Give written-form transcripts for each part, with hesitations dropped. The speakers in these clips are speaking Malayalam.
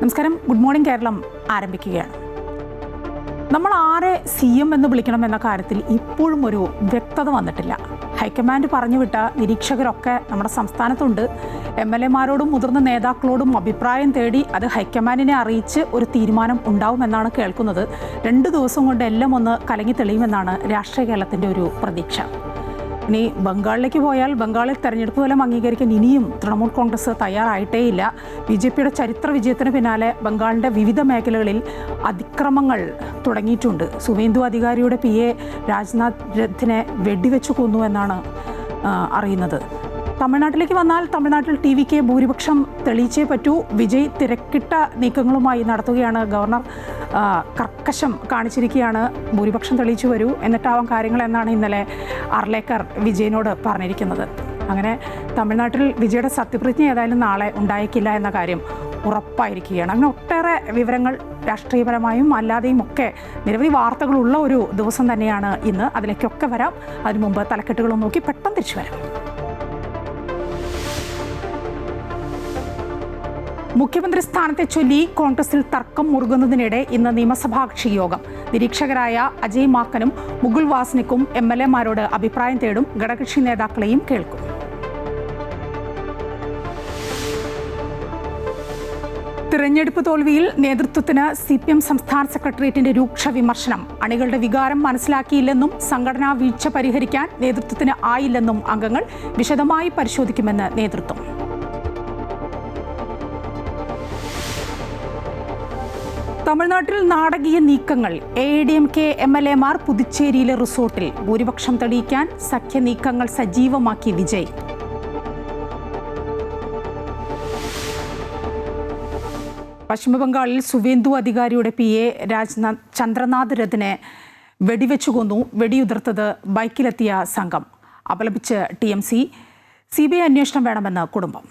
നമസ്കാരം. ഗുഡ് മോർണിംഗ് കേരളം ആരംഭിക്കുകയാണ്. നമ്മൾ ആരെ CM എന്ന് വിളിക്കണം എന്ന കാര്യത്തിൽ ഇപ്പോഴും ഒരു വ്യക്തത വന്നിട്ടില്ല. ഹൈക്കമാൻഡ് പറഞ്ഞുവിട്ട നിരീക്ഷകരൊക്കെ നമ്മുടെ സംസ്ഥാനത്തുണ്ട്. MLA-മാരോടും മുതിർന്ന നേതാക്കളോടും അഭിപ്രായം തേടി അത് ഹൈക്കമാൻഡിനെ അറിയിച്ച് ഒരു തീരുമാനം ഉണ്ടാവുമെന്നാണ് കേൾക്കുന്നത്. 2 ദിവസം കൊണ്ട് എല്ലാം ഒന്ന് കലങ്ങി തെളിയുമെന്നാണ് രാഷ്ട്രീയ കേരളത്തിൻ്റെ ഒരു പ്രതീക്ഷ. ഇനി ബംഗാളിലേക്ക് പോയാൽ ബംഗാളിൽ തെരഞ്ഞെടുപ്പ് ഫലം അംഗീകരിക്കാൻ ഇനിയും തൃണമൂൽ കോൺഗ്രസ് തയ്യാറായിട്ടേയില്ല. BJP-യുടെ ചരിത്ര വിജയത്തിന് പിന്നാലെ ബംഗാളിൻ്റെ വിവിധ മേഖലകളിൽ അതിക്രമങ്ങൾ തുടങ്ങിയിട്ടുണ്ട്. സുവേന്ദു അധികാരിയുടെ PA രാജ്നാഥ് രഥിനെ വെടിവെച്ചു കൊന്നു എന്നാണ് അറിയുന്നത്. തമിഴ്നാട്ടിലേക്ക് വന്നാൽ തമിഴ്നാട്ടിൽ TVK ഭൂരിപക്ഷം തെളിയിച്ചേ പറ്റൂ. വിജയ് തിരക്കിട്ട നീക്കങ്ങളുമായി നടത്തുകയാണ്. ഗവർണർ കർക്കശം കാണിച്ചിരിക്കുകയാണ്. ഭൂരിപക്ഷം തെളിയിച്ചു വരൂ എന്നിട്ടാവാം കാര്യങ്ങൾ എന്നാണ് ഇന്നലെ അർലേക്കർ വിജയനോട് പറഞ്ഞിരിക്കുന്നത്. അങ്ങനെ തമിഴ്നാട്ടിൽ വിജയുടെ സത്യപ്രതിജ്ഞ ഏതായാലും നാളെ ഉണ്ടായേക്കില്ല എന്ന കാര്യം ഉറപ്പായിരിക്കുകയാണ്. അങ്ങനെ ഒട്ടേറെ വിവരങ്ങൾ രാഷ്ട്രീയപരമായും അല്ലാതെയും ഒക്കെ നിരവധി വാർത്തകളുള്ള ഒരു ദിവസം തന്നെയാണ് ഇന്ന്. അതിലേക്കൊക്കെ വരാം. അതിനു മുമ്പ് തലക്കെട്ടുകളും നോക്കി പെട്ടെന്ന് തിരിച്ചു വരാം. മുഖ്യമന്ത്രി സ്ഥാനത്തെ ചൊല്ലി കോൺഗ്രസിൽ തർക്കം മുറുകുന്നതിനിടെ ഇന്ന് നിയമസഭാ കക്ഷി യോഗം. നിരീക്ഷകരായ അജയ് മാക്കനും മുകുൾ വാസ്നിക്കും MLA-മാരോട് അഭിപ്രായം തേടും. ഘടകകക്ഷി നേതാക്കളെയും കേൾക്കും. തിരഞ്ഞെടുപ്പ് തോൽവിയിൽ നേതൃത്വത്തിന് CPM സംസ്ഥാന സെക്രട്ടേറിയറ്റിന്റെ രൂക്ഷ വിമർശനം. അണികളുടെ വികാരം മനസ്സിലാക്കിയില്ലെന്നും സംഘടനാ വീഴ്ച പരിഹരിക്കാൻ നേതൃത്വത്തിന് ആയില്ലെന്നും അംഗങ്ങൾ. വിശദമായി പരിശോധിക്കുമെന്ന് നേതൃത്വം. തമിഴ്നാട്ടിൽ നാടകീയ നീക്കങ്ങൾ. AIDMK MLA-മാർ പുതുച്ചേരിയിലെ റിസോർട്ടിൽ. ഭൂരിപക്ഷം തെളിയിക്കാൻ സഖ്യ നീക്കങ്ങൾ സജീവമാക്കി വിജയ്. പശ്ചിമബംഗാളിൽ സുവേന്ദു അധികാരിയുടെ PA ചന്ദ്രനാഥ് രഥിനെ വെടിവെച്ചു കൊന്നു. വെടിയുതിർത്തത് ബൈക്കിലെത്തിയ സംഘം. അപലപിച്ച് TMC. CBI അന്വേഷണം വേണമെന്ന് കുടുംബം.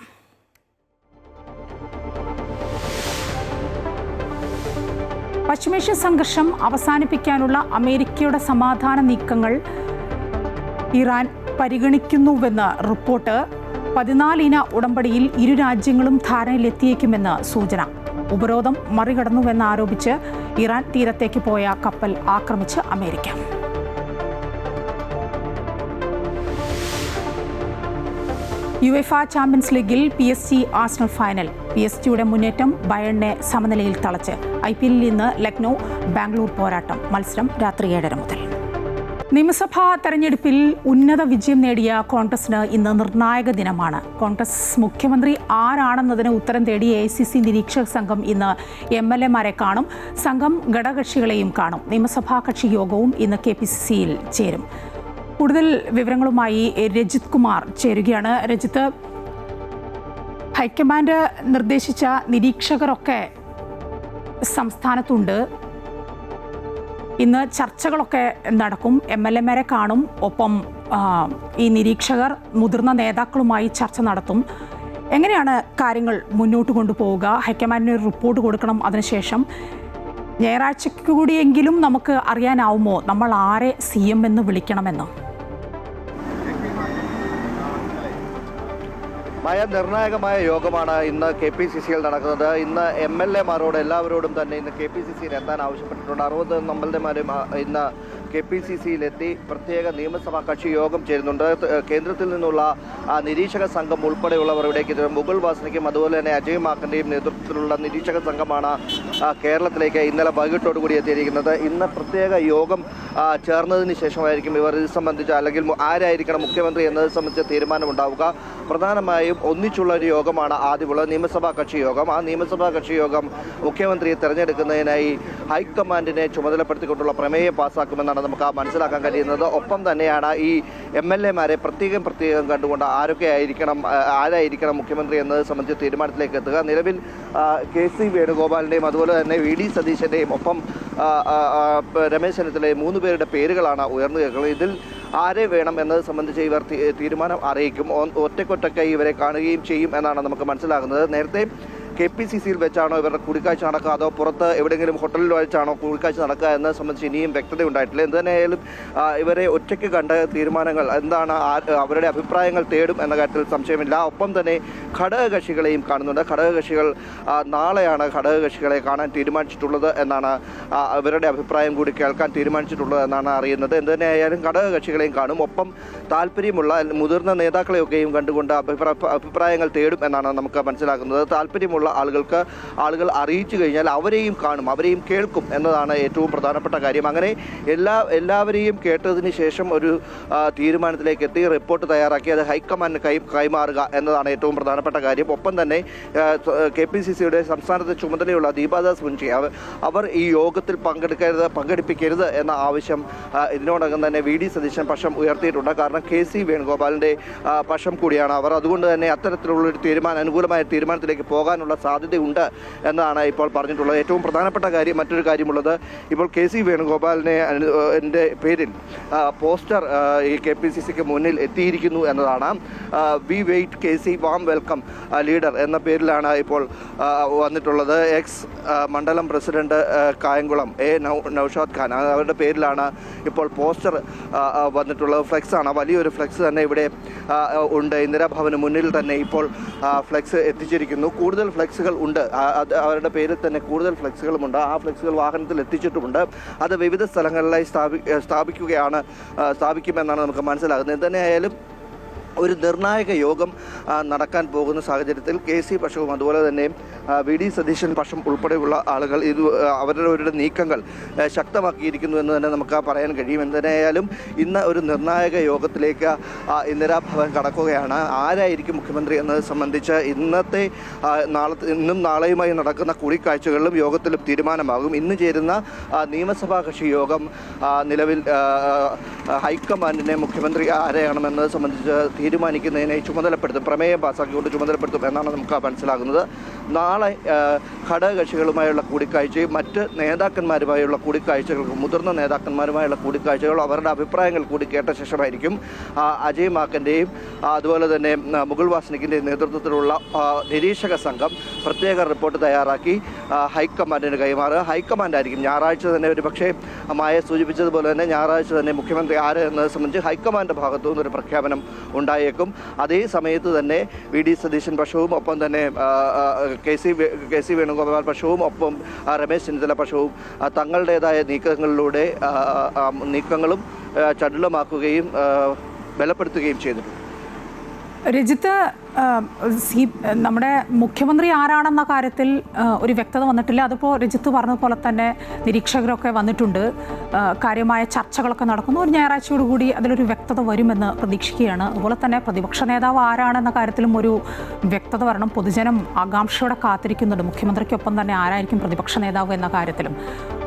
പശ്ചിമേഷ്യൻ സംഘർഷം അവസാനിപ്പിക്കാനുള്ള അമേരിക്കയുടെ സമാധാന നീക്കങ്ങൾ ഇറാൻ പരിഗണിക്കുന്നുവെന്ന് റിപ്പോർട്ട്. 14 ഇന ഉടമ്പടിയിൽ ഇരു രാജ്യങ്ങളും ധാരണയിലെത്തിയേക്കുമെന്ന് സൂചന. ഉപരോധം മറികടന്നുവെന്നാരോപിച്ച് ഇറാൻ തീരത്തേക്ക് പോയ കപ്പൽ ആക്രമിച്ച് അമേരിക്ക. UEFA ചാമ്പ്യൻസ് ലീഗിൽ PSG ആഴ്സണൽ ഫൈനൽ. PSG-യുടെ മുന്നേറ്റം ബയണിനെ സമനിലയിൽ തളച്ച്. IPL-ൽ ഇന്ന് ലക്നൗ ബാംഗ്ലൂർ പോരാട്ടം. മത്സരം രാത്രി 7:30 മുതൽ. നിയമസഭാ തെരഞ്ഞെടുപ്പിൽ ഉന്നത വിജയം നേടിയ കോൺഗ്രസിന് ഇന്ന് നിർണായക ദിനമാണ്. കോൺഗ്രസ് മുഖ്യമന്ത്രി ആരാണെന്നതിന് ഉത്തരം തേടി AICC നിരീക്ഷക സംഘം ഇന്ന് MLA-മാരെ കാണും. സംഘം ഘടകകക്ഷികളെയും കാണും. നിയമസഭാ കക്ഷി യോഗവും ഇന്ന് KPCC-യിൽ ചേരും. കൂടുതൽ വിവരങ്ങളുമായി രജിത് കുമാർ ചേരുകയാണ്. രജിത്ത്, ഹൈക്കമാൻഡ് നിർദ്ദേശിച്ച നിരീക്ഷകരൊക്കെ സംസ്ഥാനത്തുണ്ട്. ഇന്ന് ചർച്ചകളൊക്കെ നടക്കും. MLA-മാരെ കാണും. ഒപ്പം ഈ നിരീക്ഷകർ മുതിർന്ന നേതാക്കളുമായി ചർച്ച നടത്തും. എങ്ങനെയാണ് കാര്യങ്ങൾ മുന്നോട്ട് കൊണ്ടുപോവുക? ഹൈക്കമാൻഡിന് ഒരു റിപ്പോർട്ട് കൊടുക്കണം. അതിനുശേഷം ഞായറാഴ്ചയ്ക്ക് കൂടിയെങ്കിലും നമുക്ക് അറിയാനാവുമോ നമ്മൾ ആരെ CM എന്ന് വിളിക്കണമെന്ന്? നിർണായകമായ യോഗമാണ് ഇന്ന് KPCC-യിൽ നടക്കുന്നത്. ഇന്ന് MLA-മാരോട് എല്ലാവരോടും തന്നെ ഇന്ന് KPCC-യിൽ എത്താൻ ആവശ്യപ്പെട്ടിട്ടുണ്ട്. 60 MLA-മാരും ഇന്ന് KPCC-യിലെത്തി പ്രത്യേക നിയമസഭാ കക്ഷി യോഗം ചേരുന്നുണ്ട്. കേന്ദ്രത്തിൽ നിന്നുള്ള നിരീക്ഷക സംഘം ഉൾപ്പെടെയുള്ളവർ ഇവിടേക്ക് എത്തും. മുകുൾ വാസ്നിക്കും അതുപോലെ തന്നെ അജയ് മാക്കൻ്റെയും നേതൃത്വത്തിലുള്ള നിരീക്ഷക സംഘമാണ് കേരളത്തിലേക്ക് ഇന്നലെ വൈകിട്ടോടുകൂടി എത്തിയിരിക്കുന്നത്. ഇന്ന് പ്രത്യേക യോഗം ചേർന്നതിന് ശേഷമായിരിക്കും ഇവർ ഇത് സംബന്ധിച്ച് അല്ലെങ്കിൽ ആരായിരിക്കണം മുഖ്യമന്ത്രി എന്നത് സംബന്ധിച്ച തീരുമാനമുണ്ടാവുക. പ്രധാനമായും ഒന്നിച്ചുള്ള ഒരു യോഗമാണ് ആദ്യമുള്ള നിയമസഭാ കക്ഷി യോഗം. ആ നിയമസഭാ കക്ഷി യോഗം മുഖ്യമന്ത്രിയെ തെരഞ്ഞെടുക്കുന്നതിനായി ഹൈക്കമാൻഡിനെ ചുമതലപ്പെടുത്തിക്കൊണ്ടുള്ള പ്രമേയം പാസ്സാക്കുമെന്നാണ് നമുക്ക് മനസ്സിലാക്കാൻ കഴിയുന്നത്. ഒപ്പം തന്നെയാണ് ഈ MLA-മാരെ പ്രത്യേകം കണ്ടുകൊണ്ട് ആരായിരിക്കണം മുഖ്യമന്ത്രി എന്നത് സംബന്ധിച്ച തീരുമാനത്തിലേക്ക് എത്തുക. നിലവിൽ KC വേണുഗോപാലിൻ്റെയും അതുപോലെ തന്നെ VD സതീശൻ്റെയും ഒപ്പം രമേശ് ചെന്നിത്തലയും 3 പേരുടെ പേരുകളാണ് ഉയർന്നു കേൾക്കുന്നത്. ഇതിൽ ആരെ വേണം എന്നത് സംബന്ധിച്ച് ഇവർ തീരുമാനം അറിയിക്കും. ഒറ്റക്കൊറ്റക്കായി ഇവരെ കാണുകയും ചെയ്യും എന്നാണ് നമുക്ക് മനസ്സിലാകുന്നത്. നേരത്തെ KPCCയിൽ വെച്ചാണോ ഇവരുടെ കൂടിക്കാഴ്ച നടക്കുക, അതോ പുറത്ത് എവിടെയെങ്കിലും ഹോട്ടലിൽ വെച്ചാണോ കൂടിക്കാഴ്ച നടക്കുക എന്നത് സംബന്ധിച്ച് ഇനിയും വ്യക്തത ഉണ്ടായിട്ടില്ല. എന്ത് തന്നെയായാലും ഇവരെ ഒറ്റയ്ക്ക് കണ്ട തീരുമാനങ്ങൾ എന്താണ്, അവരുടെ അഭിപ്രായങ്ങൾ തേടും എന്ന കാര്യത്തിൽ സംശയമില്ല. ഒപ്പം തന്നെ ഘടകകക്ഷികളെയും കാണുന്നുണ്ട്. ഘടകകക്ഷികൾ നാളെയാണ് ഘടകകക്ഷികളെ കാണാൻ തീരുമാനിച്ചിട്ടുള്ളത് എന്നാണ്, അവരുടെ അഭിപ്രായം കൂടി കേൾക്കാൻ തീരുമാനിച്ചിട്ടുള്ളത് എന്നാണ് അറിയുന്നത്. എന്ത് തന്നെയായാലും ഘടകകക്ഷികളെയും കാണും. ഒപ്പം താല്പര്യമുള്ള മുതിർന്ന നേതാക്കളെയൊക്കെയും കണ്ടുകൊണ്ട് അഭിപ്രായങ്ങൾ തേടും എന്നാണ് നമുക്ക് മനസ്സിലാക്കുന്നത്. താല്പര്യമുള്ള ആളുകൾ അറിയിച്ചു കഴിഞ്ഞാൽ അവരെയും കാണും, അവരെയും കേൾക്കും എന്നതാണ് ഏറ്റവും പ്രധാനപ്പെട്ട കാര്യം. അങ്ങനെ എല്ലാവരെയും കേട്ടതിന് ശേഷം ഒരു തീരുമാനത്തിലേക്ക് എത്തി റിപ്പോർട്ട് തയ്യാറാക്കി അത് ഹൈക്കമാൻഡിന് കൈമാറുക എന്നതാണ് ഏറ്റവും പ്രധാനപ്പെട്ട കാര്യം. ഒപ്പം തന്നെ KPCCയുടെ സംസ്ഥാനത്തെ ചുമതലയുള്ള ദീപാദാസ് മുൻഷി അവർ ഈ യോഗത്തിൽ പങ്കെടുപ്പിക്കരുത് എന്ന ആവശ്യം ഇതിനോടകം തന്നെ VD സതീശൻ പക്ഷം ഉയർത്തിയിട്ടുണ്ട്. കാരണം KC വേണുഗോപാലിൻ്റെ പക്ഷം കൂടിയാണ് അവർ. അതുകൊണ്ട് തന്നെ അത്തരത്തിലുള്ളൊരു അനുകൂലമായ തീരുമാനത്തിലേക്ക് പോകാനുള്ള സാധ്യതയുണ്ട് എന്നാണ് ഇപ്പോൾ പറഞ്ഞിട്ടുള്ളത്. ഏറ്റവും പ്രധാനപ്പെട്ട മറ്റൊരു കാര്യമുള്ളത്, ഇപ്പോൾ KC വേണുഗോപാലിൻ്റെ പേരിൽ പോസ്റ്റർ ഈ KPCCക്ക് മുന്നിൽ എത്തിയിരിക്കുന്നു എന്നതാണ്. We wait KC warm welcome leader എന്ന പേരിലാണ് ഇപ്പോൾ വന്നിട്ടുള്ളത്. എക്സ് മണ്ഡലം പ്രസിഡന്റ് കായംകുളം നൌഷാദ് ഖാൻ, അവരുടെ പേരിലാണ് ഇപ്പോൾ പോസ്റ്റർ വന്നിട്ടുള്ളത്. ഫ്ലെക്സാണ്, വലിയൊരു ഫ്ലെക്സ് തന്നെ ഇവിടെ ഉണ്ട്. ഇന്ദിരാഭവന് മുന്നിൽ തന്നെ ഇപ്പോൾ ഫ്ലെക്സ് എത്തിച്ചിരിക്കുന്നു. കൂടുതൽ ഫ്ലെക്സുകൾ ഉണ്ട്, അവരുടെ പേരിൽ തന്നെ കൂടുതൽ ഫ്ലെക്സുകളുമുണ്ട്. ആ ഫ്ലെക്സുകൾ വാഹനത്തിൽ എത്തിച്ചിട്ടുമുണ്ട്. അത് വിവിധ സ്ഥലങ്ങളിലായി സ്ഥാപിക്കുമെന്നാണ് നമുക്ക് മനസ്സിലാകുന്നത്. എന്തുതന്നെയായാലും ഒരു നിർണായക യോഗം നടക്കാൻ പോകുന്ന സാഹചര്യത്തിൽ KC പക്ഷവും അതുപോലെ തന്നെ VD സതീശൻ പക്ഷം ഉൾപ്പെടെയുള്ള ആളുകൾ അവരുടെ നീക്കങ്ങൾ ശക്തമാക്കിയിരിക്കുന്നു എന്ന് തന്നെ നമുക്ക് പറയാൻ കഴിയും. എന്തിനായാലും ഇന്ന് ഒരു നിർണായക യോഗത്തിലേക്ക് ഇന്ദിരാഭവൻ കടക്കുകയാണ്. ആരായിരിക്കും മുഖ്യമന്ത്രി എന്നത് സംബന്ധിച്ച് ഇന്നും നാളെയുമായി നടക്കുന്ന കൂടിക്കാഴ്ചകളിലും യോഗത്തിലും തീരുമാനമാകും. ഇന്ന് ചേരുന്ന നിയമസഭാ കക്ഷി യോഗം നിലവിൽ ഹൈക്കമാൻഡിനെ മുഖ്യമന്ത്രി ആരെയാണെന്നത് സംബന്ധിച്ച് തീരുമാനിക്കുന്നതിനെ ചുമതലപ്പെടുത്തും, പ്രമേയം പാസ്സാക്കിക്കൊണ്ട് ചുമതലപ്പെടുത്തും എന്നാണ് നമുക്ക് മനസ്സിലാകുന്നത്. നാളെ ഘടകകക്ഷികളുമായുള്ള കൂടിക്കാഴ്ചയും മറ്റ് നേതാക്കന്മാരുമായുള്ള കൂടിക്കാഴ്ചകൾക്കും മുതിർന്ന നേതാക്കന്മാരുമായുള്ള കൂടിക്കാഴ്ചകളും അവരുടെ അഭിപ്രായങ്ങൾ കൂടി കേട്ട ശേഷമായിരിക്കും അജയ് മാക്കൻ്റെയും അതുപോലെ തന്നെ മുകുൾ വാസ്നിക്കിൻ്റെയും നേതൃത്വത്തിലുള്ള നിരീക്ഷക സംഘം പ്രത്യേക റിപ്പോർട്ട് തയ്യാറാക്കി ഹൈക്കമാൻഡിന് കൈമാറുക. ഹൈക്കമാൻഡായിരിക്കും ഞായറാഴ്ച തന്നെ, ഒരു പക്ഷേ മായ സൂചിപ്പിച്ചതുപോലെ തന്നെ ഞായറാഴ്ച തന്നെ മുഖ്യമന്ത്രി ആര് എന്നത് സംബന്ധിച്ച് ഹൈക്കമാൻഡ് ഭാഗത്തു നിന്നൊരു പ്രഖ്യാപനം ഉണ്ടായേക്കും. അതേ സമയത്ത് തന്നെ VD സതീശൻ പക്ഷവും ഒപ്പം തന്നെ KC വേണുഗോപാൽ പക്ഷവും ഒപ്പം രമേശ് ചെന്നിത്തല പക്ഷവും തങ്ങളുടേതായ നീക്കങ്ങളും ചടുലമാക്കുകയും ബലപ്പെടുത്തുകയും ചെയ്തിട്ടുണ്ട്. രജിത്ത്, നമ്മുടെ മുഖ്യമന്ത്രി ആരാണെന്ന കാര്യത്തിൽ ഒരു വ്യക്തത വന്നിട്ടില്ല. അതിപ്പോൾ രജിത്ത് പറഞ്ഞതുപോലെ തന്നെ നിരീക്ഷകരൊക്കെ വന്നിട്ടുണ്ട്, കാര്യമായ ചർച്ചകളൊക്കെ നടക്കുന്നു. ഒരു ഞായറാഴ്ചയോടുകൂടി അതിലൊരു വ്യക്തത വരുമെന്ന് പ്രതീക്ഷിക്കുകയാണ്. അതുപോലെ തന്നെ പ്രതിപക്ഷ നേതാവ് ആരാണെന്ന കാര്യത്തിലും ഒരു വ്യക്തത വരണം. പൊതുജനം ആകാംക്ഷയോടെ കാത്തിരിക്കുന്നുണ്ട് മുഖ്യമന്ത്രിക്കൊപ്പം തന്നെ ആരായിരിക്കും പ്രതിപക്ഷ നേതാവ് എന്ന കാര്യത്തിലും.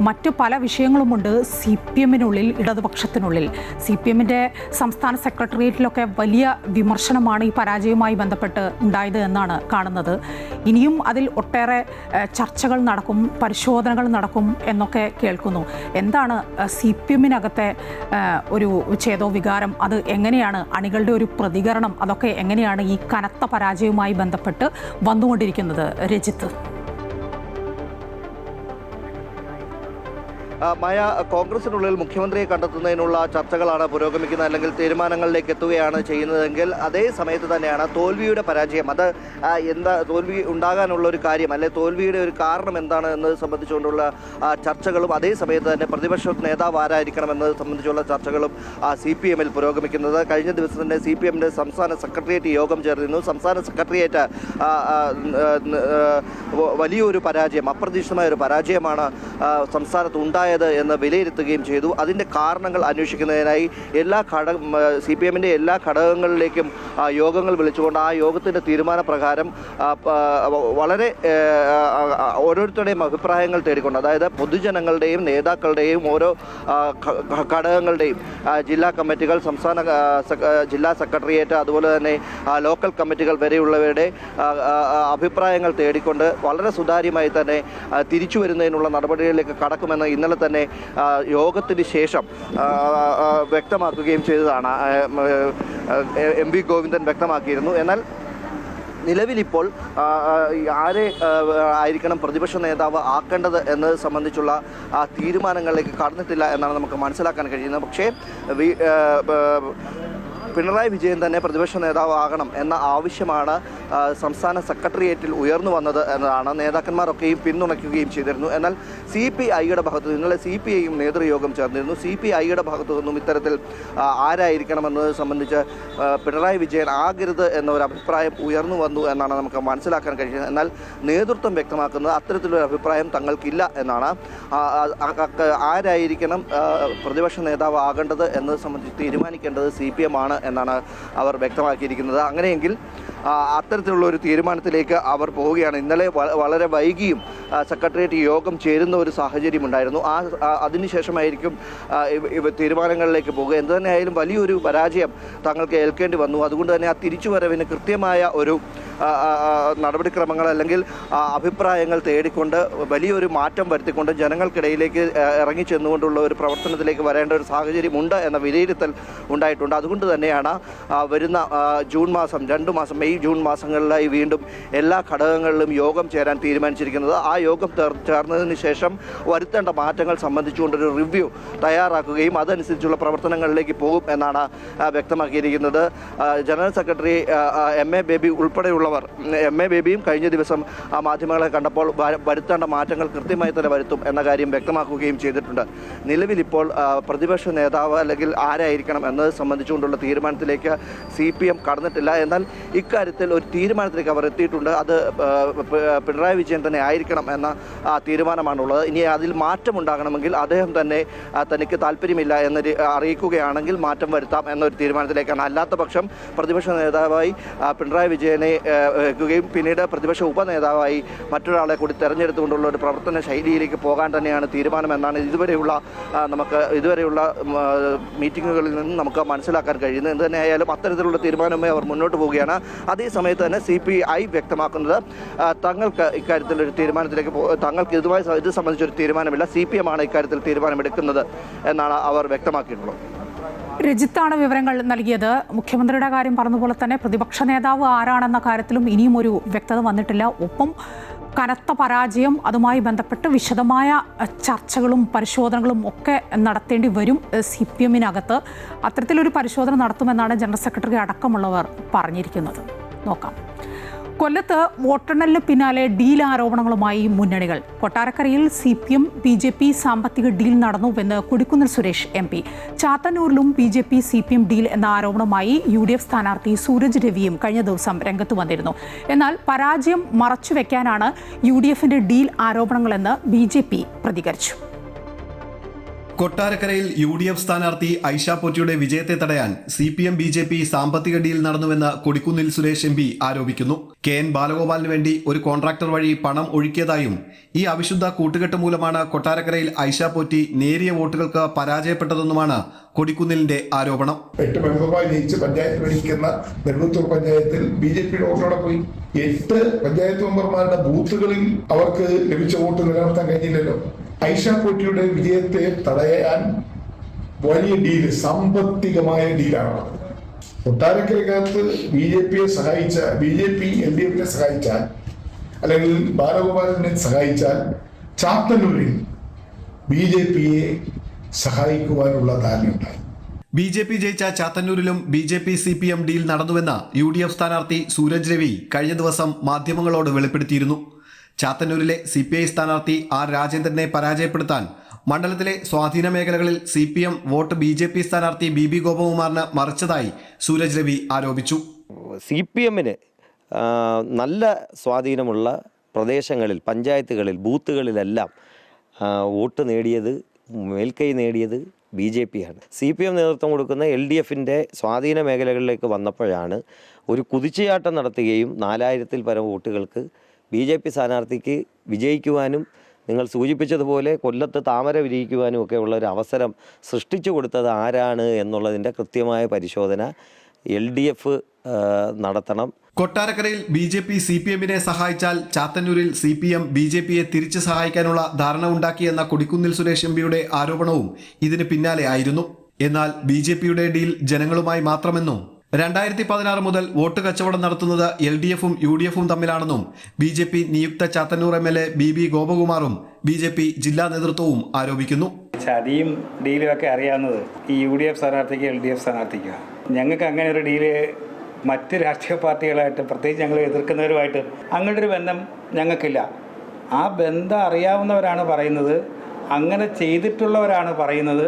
മറ്റു പല വിഷയങ്ങളുമുണ്ട് CPM-നുള്ളിൽ, ഇടതുപക്ഷത്തിനുള്ളിൽ. CPM-ൻ്റെ സംസ്ഥാന സെക്രട്ടേറിയറ്റിലൊക്കെ വലിയ വിമർശനമാണ് ഈ പരാജയവുമായി ബന്ധപ്പെട്ട് ഉണ്ടായത് എന്നാണ് കാണുന്നത്. ഇനിയും അതിൽ ഒട്ടേറെ ചർച്ചകൾ നടക്കും, പരിശോധനകൾ നടക്കും എന്നൊക്കെ കേൾക്കുന്നു. എന്താണ് CPM-നകത്തെ ഒരു വികാരം? അത് എങ്ങനെയാണ് അണികളുടെ ഒരു പ്രതികരണം? അതൊക്കെ എങ്ങനെയാണ് ഈ കനത്ത പരാജയവുമായി ബന്ധപ്പെട്ട് വന്നുകൊണ്ടിരിക്കുന്നത് രജിത്ത്? മായ, കോൺഗ്രസിനുള്ളിൽ മുഖ്യമന്ത്രിയെ കണ്ടെത്തുന്നതിനുള്ള ചർച്ചകളാണ് പുരോഗമിക്കുന്നത്, അല്ലെങ്കിൽ തീരുമാനങ്ങളിലേക്ക് എത്തുകയാണ് ചെയ്യുന്നതെങ്കിൽ അതേ സമയത്ത് തന്നെയാണ് തോൽവിയുടെ പരാജയം, അത് തോൽവി ഉണ്ടാകാനുള്ള ഒരു കാര്യം അല്ലെ തോൽവിയുടെ ഒരു കാരണം എന്താണ് എന്നത് സംബന്ധിച്ചുകൊണ്ടുള്ള ചർച്ചകളും അതേ സമയത്ത് തന്നെ പ്രതിപക്ഷ നേതാവ് ആരായിരിക്കണം എന്നത് സംബന്ധിച്ചുള്ള ചർച്ചകളും CPM-ൽ പുരോഗമിക്കുന്നത്. കഴിഞ്ഞ ദിവസം തന്നെ CPM-ൻ്റെ സംസ്ഥാന സെക്രട്ടേറിയറ്റ് യോഗം ചേർന്നിരുന്നു. സംസ്ഥാന സെക്രട്ടേറിയറ്റ് വലിയൊരു പരാജയം, അപ്രതീക്ഷിതമായ ഒരു പരാജയമാണ് സംസ്ഥാനത്ത് ഉണ്ടായത് എന്ന് വിലയിരുത്തുകയും ചെയ്തു. അതിൻ്റെ കാരണങ്ങൾ അന്വേഷിക്കുന്നതിനായി CPM-ൻ്റെ എല്ലാ ഘടകങ്ങളിലേക്കും യോഗങ്ങൾ വിളിച്ചുകൊണ്ട് ആ യോഗത്തിൻ്റെ തീരുമാനപ്രകാരം വളരെ ഓരോരുത്തരുടെയും അഭിപ്രായങ്ങൾ തേടിക്കൊണ്ട്, അതായത് പൊതുജനങ്ങളുടെയും നേതാക്കളുടെയും ഓരോ ഘടകങ്ങളുടെയും ജില്ലാ കമ്മിറ്റികൾ, ജില്ലാ സെക്രട്ടേറിയറ്റ്, അതുപോലെ തന്നെ ലോക്കൽ കമ്മിറ്റികൾ വരെയുള്ളവരുടെ അഭിപ്രായങ്ങൾ തേടിക്കൊണ്ട് വളരെ സുതാര്യമായി തന്നെ തിരിച്ചു വരുന്നതിനുള്ള നടപടികളിലേക്ക് കടക്കുമെന്ന് ഇന്നലെ തന്നെ യോഗത്തിന് ശേഷം വ്യക്തമാക്കുകയും ചെയ്തതാണ്. MP ഗോവിന്ദൻ വ്യക്തമാക്കിയിരുന്നു. എന്നാൽ നിലവിലിപ്പോൾ ആരെ ആയിരിക്കണം പ്രതിപക്ഷ നേതാവ് ആക്കേണ്ടത് എന്നത് സംബന്ധിച്ചുള്ള തീരുമാനങ്ങളിലേക്ക് കടന്നിട്ടില്ല എന്നാണ് നമുക്ക് മനസ്സിലാക്കാൻ കഴിയുന്നത്. പക്ഷേ പിണറായി വിജയൻ തന്നെ പ്രതിപക്ഷ നേതാവാകണം എന്ന ആവശ്യമാണ് സംസ്ഥാന സെക്രട്ടേറിയറ്റിൽ ഉയർന്നു വന്നത് എന്നതാണ് നേതാക്കന്മാരൊക്കെയും പിന്തുണയ്ക്കുകയും ചെയ്തിരുന്നു. എന്നാൽ CPIയുടെ ഭാഗത്തു നിന്ന് ഇന്നലെ CPIയും നേതൃയോഗം ചേർന്നിരുന്നു. CPIയുടെ ഭാഗത്തു നിന്നും ഇത്തരത്തിൽ ആരായിരിക്കണമെന്നത് സംബന്ധിച്ച് പിണറായി വിജയൻ ആകരുത് എന്നൊരു അഭിപ്രായം ഉയർന്നു വന്നു എന്നാണ് നമുക്ക് മനസ്സിലാക്കാൻ കഴിയുന്നത്. എന്നാൽ നേതൃത്വം വ്യക്തമാക്കുന്നത് അത്തരത്തിലൊരു അഭിപ്രായം തങ്ങൾക്കില്ല എന്നാണ്. ആരായിരിക്കണം പ്രതിപക്ഷ നേതാവ് ആകേണ്ടത് എന്നത് സംബന്ധിച്ച് തീരുമാനിക്കേണ്ടത് CPM ആണ് എന്നാണ് അവർ വ്യക്തമാക്കിയിരിക്കുന്നത്. അങ്ങനെയെങ്കിൽ അത്തരത്തിലുള്ള ഒരു തീരുമാനത്തിലേക്ക് അവർ പോവുകയാണ്. ഇന്നലെ വളരെ വൈകിയും സെക്രട്ടേറിയറ്റ് യോഗം ചേരുന്ന ഒരു സാഹചര്യമുണ്ടായിരുന്നു. അതിനുശേഷമായിരിക്കും തീരുമാനങ്ങളിലേക്ക് പോകുക. എന്തു തന്നെയായാലും വലിയൊരു പരാജയം തങ്ങൾക്ക് ഏൽക്കേണ്ടി വന്നു. അതുകൊണ്ട് തന്നെ ആ തിരിച്ചുവരവിന് കൃത്യമായ ഒരു നടപടിക്രമങ്ങൾ അല്ലെങ്കിൽ അഭിപ്രായങ്ങൾ തേടിക്കൊണ്ട് വലിയൊരു മാറ്റം വരുത്തിക്കൊണ്ട് ജനങ്ങൾക്കിടയിലേക്ക് ഇറങ്ങിച്ചെന്നുകൊണ്ടുള്ള ഒരു പ്രവർത്തനത്തിലേക്ക് വരേണ്ട ഒരു സാഹചര്യമുണ്ട് എന്ന വിലയിരുത്തൽ ഉണ്ടായിട്ടുണ്ട്. അതുകൊണ്ട് തന്നെയാണ് വരുന്ന ജൂൺ മാസം 2 മാസം മെയ് ജൂൺ മാസങ്ങളിലായി വീണ്ടും എല്ലാ ഘടകങ്ങളിലും യോഗം ചേരാൻ തീരുമാനിച്ചിരിക്കുന്നത്. ആ യോഗം ചേർന്നതിന് ശേഷം വരുത്തേണ്ട മാറ്റങ്ങൾ സംബന്ധിച്ചുകൊണ്ടൊരു റിവ്യൂ തയ്യാറാക്കുകയും അതനുസരിച്ചുള്ള പ്രവർത്തനങ്ങളിലേക്ക് പോകും എന്നാണ് വ്യക്തമാക്കിയിരിക്കുന്നത്. ജനറൽ സെക്രട്ടറി MA ബേബി ഉൾപ്പെടെയുള്ളവർ MA ബേബിയും കഴിഞ്ഞ ദിവസം മാധ്യമങ്ങളെ കണ്ടപ്പോൾ വരുത്തേണ്ട മാറ്റങ്ങൾ കൃത്യമായി തന്നെ വരുത്തും എന്ന കാര്യം വ്യക്തമാക്കുകയും ചെയ്തിട്ടുണ്ട്. നിലവിലിപ്പോൾ പ്രതിപക്ഷ നേതാവ് അല്ലെങ്കിൽ ആരായിരിക്കണം എന്നത് സംബന്ധിച്ചുകൊണ്ടുള്ള തീരുമാനത്തിലേക്ക് CPM കടന്നിട്ടില്ല. എന്നാൽ ഇക്കാര്യത്തിൽ ഒരു തീരുമാനത്തിലേക്ക് അവർ എത്തിയിട്ടുണ്ട്. അത് പിണറായി വിജയൻ തന്നെ ആയിരിക്കണം എന്ന തീരുമാനമാണുള്ളത്. ഇനി അതിൽ മാറ്റമുണ്ടാകണമെങ്കിൽ അദ്ദേഹം തന്നെ തനിക്ക് താല്പര്യമില്ല എന്ന് അറിയിക്കുകയാണെങ്കിൽ മാറ്റം വരുത്താം എന്നൊരു തീരുമാനത്തിലേക്കാണ്. അല്ലാത്ത പക്ഷം പ്രതിപക്ഷ നേതാവായി പിണറായി വിജയനെ വെക്കുകയും പിന്നീട് പ്രതിപക്ഷ ഉപനേതാവായി മറ്റൊരാളെ കൂടി തെരഞ്ഞെടുത്തുകൊണ്ടുള്ള ഒരു പ്രവർത്തന ശൈലിയിലേക്ക് പോകാൻ തന്നെയാണ് തീരുമാനമെന്നാണ് ഇതുവരെയുള്ള മീറ്റിങ്ങുകളിൽ നിന്ന് നമുക്ക് മനസ്സിലാക്കാൻ കഴിയുന്നത്. എന്ത് തന്നെയായാലും അത്തരത്തിലുള്ള തീരുമാനമേ അവർ മുന്നോട്ട് പോവുകയാണ്. അതേസമയത്ത് തന്നെ CPI വ്യക്തമാക്കുന്നത് തങ്ങൾക്ക് ഇക്കാര്യത്തിൽ ഒരു തീരുമാനത്തിലേക്ക് തങ്ങൾക്ക് ഇത് സംബന്ധിച്ചൊരു തീരുമാനമില്ല, CPM ആണ് ഇക്കാര്യത്തിൽ തീരുമാനമെടുക്കുന്നത് എന്നാണ് അവർ വ്യക്തമാക്കിയിട്ടുള്ളത്. രജിത്താണ് വിവരങ്ങൾ നൽകിയത്. മുഖ്യമന്ത്രിയുടെ കാര്യം പറഞ്ഞതുപോലെ തന്നെ പ്രതിപക്ഷ നേതാവ് ആരാണെന്ന കാര്യത്തിലും ഇനിയും ഒരു വ്യക്തത വന്നിട്ടില്ല. ഒപ്പം കനത്ത പരാജയം, അതുമായി ബന്ധപ്പെട്ട് വിശദമായ ചർച്ചകളും പരിശോധനകളും ഒക്കെ നടത്തേണ്ടി വരും CPM-നകത്ത്. അത്തരത്തിലൊരു പരിശോധന നടത്തുമെന്നാണ് ജനറൽ സെക്രട്ടറി അടക്കമുള്ളവർ പറഞ്ഞിരിക്കുന്നത്. നോക്കാം. കൊല്ലത്ത് വോട്ടെണ്ണലിന് പിന്നാലെ ഡീൽ ആരോപണങ്ങളുമായി മുന്നണികൾ. കൊട്ടാരക്കരയിൽ CPM BJP സാമ്പത്തിക ഡീൽ നടന്നുവെന്ന് കൊടിക്കുന്നിൽ സുരേഷ് MP. ചാത്തന്നൂരിലും BJP CPM ഡീൽ എന്ന ആരോപണവുമായി UDF സ്ഥാനാർത്ഥി സൂരജ് രവിയും കഴിഞ്ഞ ദിവസം രംഗത്ത് വന്നിരുന്നു. എന്നാൽ പരാജയം മറച്ചുവെക്കാനാണ് UDF-ന്റെ ഡീൽ ആരോപണങ്ങളെന്ന് BJP പ്രതികരിച്ചു. കൊട്ടാരക്കരയിൽ UDF സ്ഥാനാർത്ഥി ഐഷ പോറ്റിയുടെ വിജയത്തെ തടയാൻ CPM BJP സാമ്പത്തിക ഡീൽ നടന്നുവെന്ന് കൊടിക്കുന്നിൽ സുരേഷ് MP ആരോപിക്കുന്നു. KN ബാലഗോപാലിന് വേണ്ടി ഒരു കോൺട്രാക്ടർ വഴി പണം ഒഴുക്കിയതായും ഈ അവിശുദ്ധ കൂട്ടുകെട്ട് മൂലമാണ് കൊട്ടാരക്കരയിൽ ഐഷ പോറ്റി നേരിയ വോട്ടുകൾക്ക് പരാജയപ്പെട്ടതെന്നുമാണ് കൊടിക്കുന്നിലിന്റെ ആരോപണം. 8 മെമ്പർമാർ ജയിച്ച് പഞ്ചായത്ത് ഭരിക്കുന്ന നെടുമ്പത്തൂർ പഞ്ചായത്തിൽ BJP വോട്ടോടെ പോയി. 8 പഞ്ചായത്ത് മെമ്പർമാരുടെ ബൂത്തുകളിൽ അവർക്ക് ലഭിച്ച വോട്ട് നിലനിർത്താൻ കഴിഞ്ഞില്ലല്ലോ. ഐഷ പോറ്റിയുടെ വിജയത്തെ തടയാൻ വലിയ ഡീല്, സാമ്പത്തികമായ ഡീലാണ്. കൊട്ടാരക്കരക്കകത്ത് BJP LDF-നെ സഹായിച്ചാൽ അല്ലെങ്കിൽ ബാലഗോപാലിനെ സഹായിച്ചാൽ ചാത്തന്നൂരിൽ BJP-യെ സഹായിക്കുവാനുള്ള ധാരണയുണ്ടായി. BJP ജയിച്ച ചാത്തന്നൂരിലും BJP CPM ഡീൽ നടന്നുവെന്ന് UDF സ്ഥാനാർത്ഥി സൂരജ് രവി കഴിഞ്ഞ ദിവസം മാധ്യമങ്ങളോട് വെളിപ്പെടുത്തിയിരുന്നു. ചാത്തന്നൂരിലെ CPI സ്ഥാനാർത്ഥി R രാജേന്ദ്രനെ പരാജയപ്പെടുത്താൻ മണ്ഡലത്തിലെ സ്വാധീന മേഖലകളിൽ CPM വോട്ട് BJP സ്ഥാനാർത്ഥി BB ഗോപകുമാറിന് മറിച്ചതായി സൂരജ് രവി ആരോപിച്ചു. CPM-ന് നല്ല സ്വാധീനമുള്ള പ്രദേശങ്ങളിൽ, പഞ്ചായത്തുകളിൽ, ബൂത്തുകളിലെല്ലാം വോട്ട് നേടിയത്, മേൽക്കൈ നേടിയത് BJP-ആണ്. CPM നേതൃത്വം കൊടുക്കുന്ന LDF-ന്റെ സ്വാധീന മേഖലകളിലേക്ക് വന്നപ്പോഴാണ് ഒരു കുതിച്ചുചാട്ടം നടത്തുകയും 4000-ൽ പരം വോട്ടുകൾക്ക് BJP സ്ഥാനാർത്ഥിക്ക് വിജയിക്കുവാനും നിങ്ങൾ സൂചിപ്പിച്ചതുപോലെ കൊല്ലത്ത് താമര വിരിയിക്കുവാനും ഒക്കെ ഉള്ള ഒരു അവസരം സൃഷ്ടിച്ചു കൊടുത്തത് ആരാണ് എന്നുള്ളതിൻ്റെ കൃത്യമായ പരിശോധന LDF നടത്തണം. കൊട്ടാരക്കരയിൽ BJP CPM-നെ സഹായിച്ചാൽ ചാത്തന്നൂരിൽ CPM BJP-യെ തിരിച്ചു സഹായിക്കാനുള്ള ധാരണ ഉണ്ടാക്കിയെന്ന കൊടിക്കുന്നിൽ സുരേഷ് MP-യുടെ ആരോപണവും ഇതിന് പിന്നാലെ ആയിരുന്നു. എന്നാൽ BJP-യുടെ ഡീൽ ജനങ്ങളുമായി മാത്രമെന്നും 2016 മുതൽ വോട്ട് കച്ചവടം നടത്തുന്നത് LDFും UDFും തമ്മിലാണെന്നും BJP നിയുക്ത ചാത്തന്നൂർ MLA BB ഗോപകുമാറും BJP ജില്ലാ നേതൃത്വവും ആരോപിക്കുന്നു. ചതിയും ഡീലും ഒക്കെ അറിയാവുന്നത് ഈ UDF സ്ഥാനാർത്ഥിക്ക് LDF സ്ഥാനാർത്ഥിക്കുക. ഞങ്ങൾക്ക് അങ്ങനെ ഒരു ഡീല് മറ്റ് രാഷ്ട്രീയ പാർട്ടികളായിട്ട് പ്രത്യേകിച്ച് ഞങ്ങൾ എതിർക്കുന്നവരുമായിട്ട് അങ്ങനെ ഒരു ബന്ധം ഞങ്ങൾക്കില്ല. ആ ബന്ധം അറിയാവുന്നവരാണ് പറയുന്നത്, അങ്ങനെ ചെയ്തിട്ടുള്ളവരാണ് പറയുന്നത്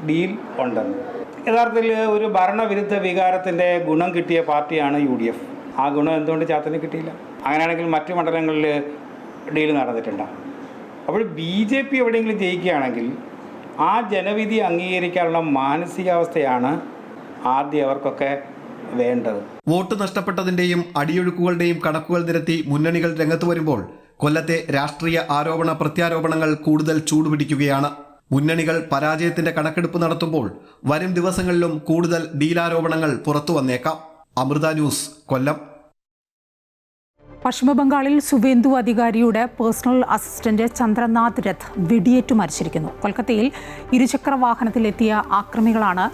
ഡീൽ ഉണ്ടെന്ന്. യഥാർത്ഥത്തിൽ ഒരു ഭരണവിരുദ്ധ വികാരത്തിൻ്റെ ഗുണം കിട്ടിയ പാർട്ടിയാണ് UDF. ആ ഗുണം എന്തുകൊണ്ട് ചാത്തന് കിട്ടിയില്ല? അങ്ങനെയാണെങ്കിൽ മറ്റ് മണ്ഡലങ്ങളിൽ ഡീൽ നടന്നിട്ടുണ്ടാകും. അപ്പോൾ BJP എവിടെയെങ്കിലും ജയിക്കുകയാണെങ്കിൽ ആ ജനവിധി അംഗീകരിക്കാനുള്ള മാനസികാവസ്ഥയാണ് ആദ്യം അവർക്കൊക്കെ വേണ്ടത്. വോട്ട് നഷ്ടപ്പെട്ടതിന്റെയും അടിയൊഴുക്കുകളുടെയും കണക്കുകൾ നിരത്തി മുന്നണികൾ രംഗത്ത് വരുമ്പോൾ കൊല്ലത്തെ രാഷ്ട്രീയ ആരോപണ പ്രത്യാരോപണങ്ങൾ കൂടുതൽ ചൂടുപിടിക്കുകയാണ്. മുന്നണികൾ പരാജയത്തിന്റെ കണക്കെടുപ്പ് നടത്തുമ്പോൾ വരും ദിവസങ്ങളിലും കൂടുതൽ ഡീലാരോപണങ്ങൾ പുറത്തു വന്നേക്കാം. അമൃത ന്യൂസ്, കൊല്ലം. പശ്ചിമബംഗാളിൽ സുവേന്ദു അധികാരിയുടെ പേഴ്സണൽ അസിസ്റ്റന്റ് ചന്ദ്രനാഥ് രഥ് വെടിയേറ്റു മരിച്ചിരിക്കുന്നു. കൊൽക്കത്തയിൽ ഇരുചക്ര വാഹനത്തിലെത്തിയ ആക്രമികളാണ്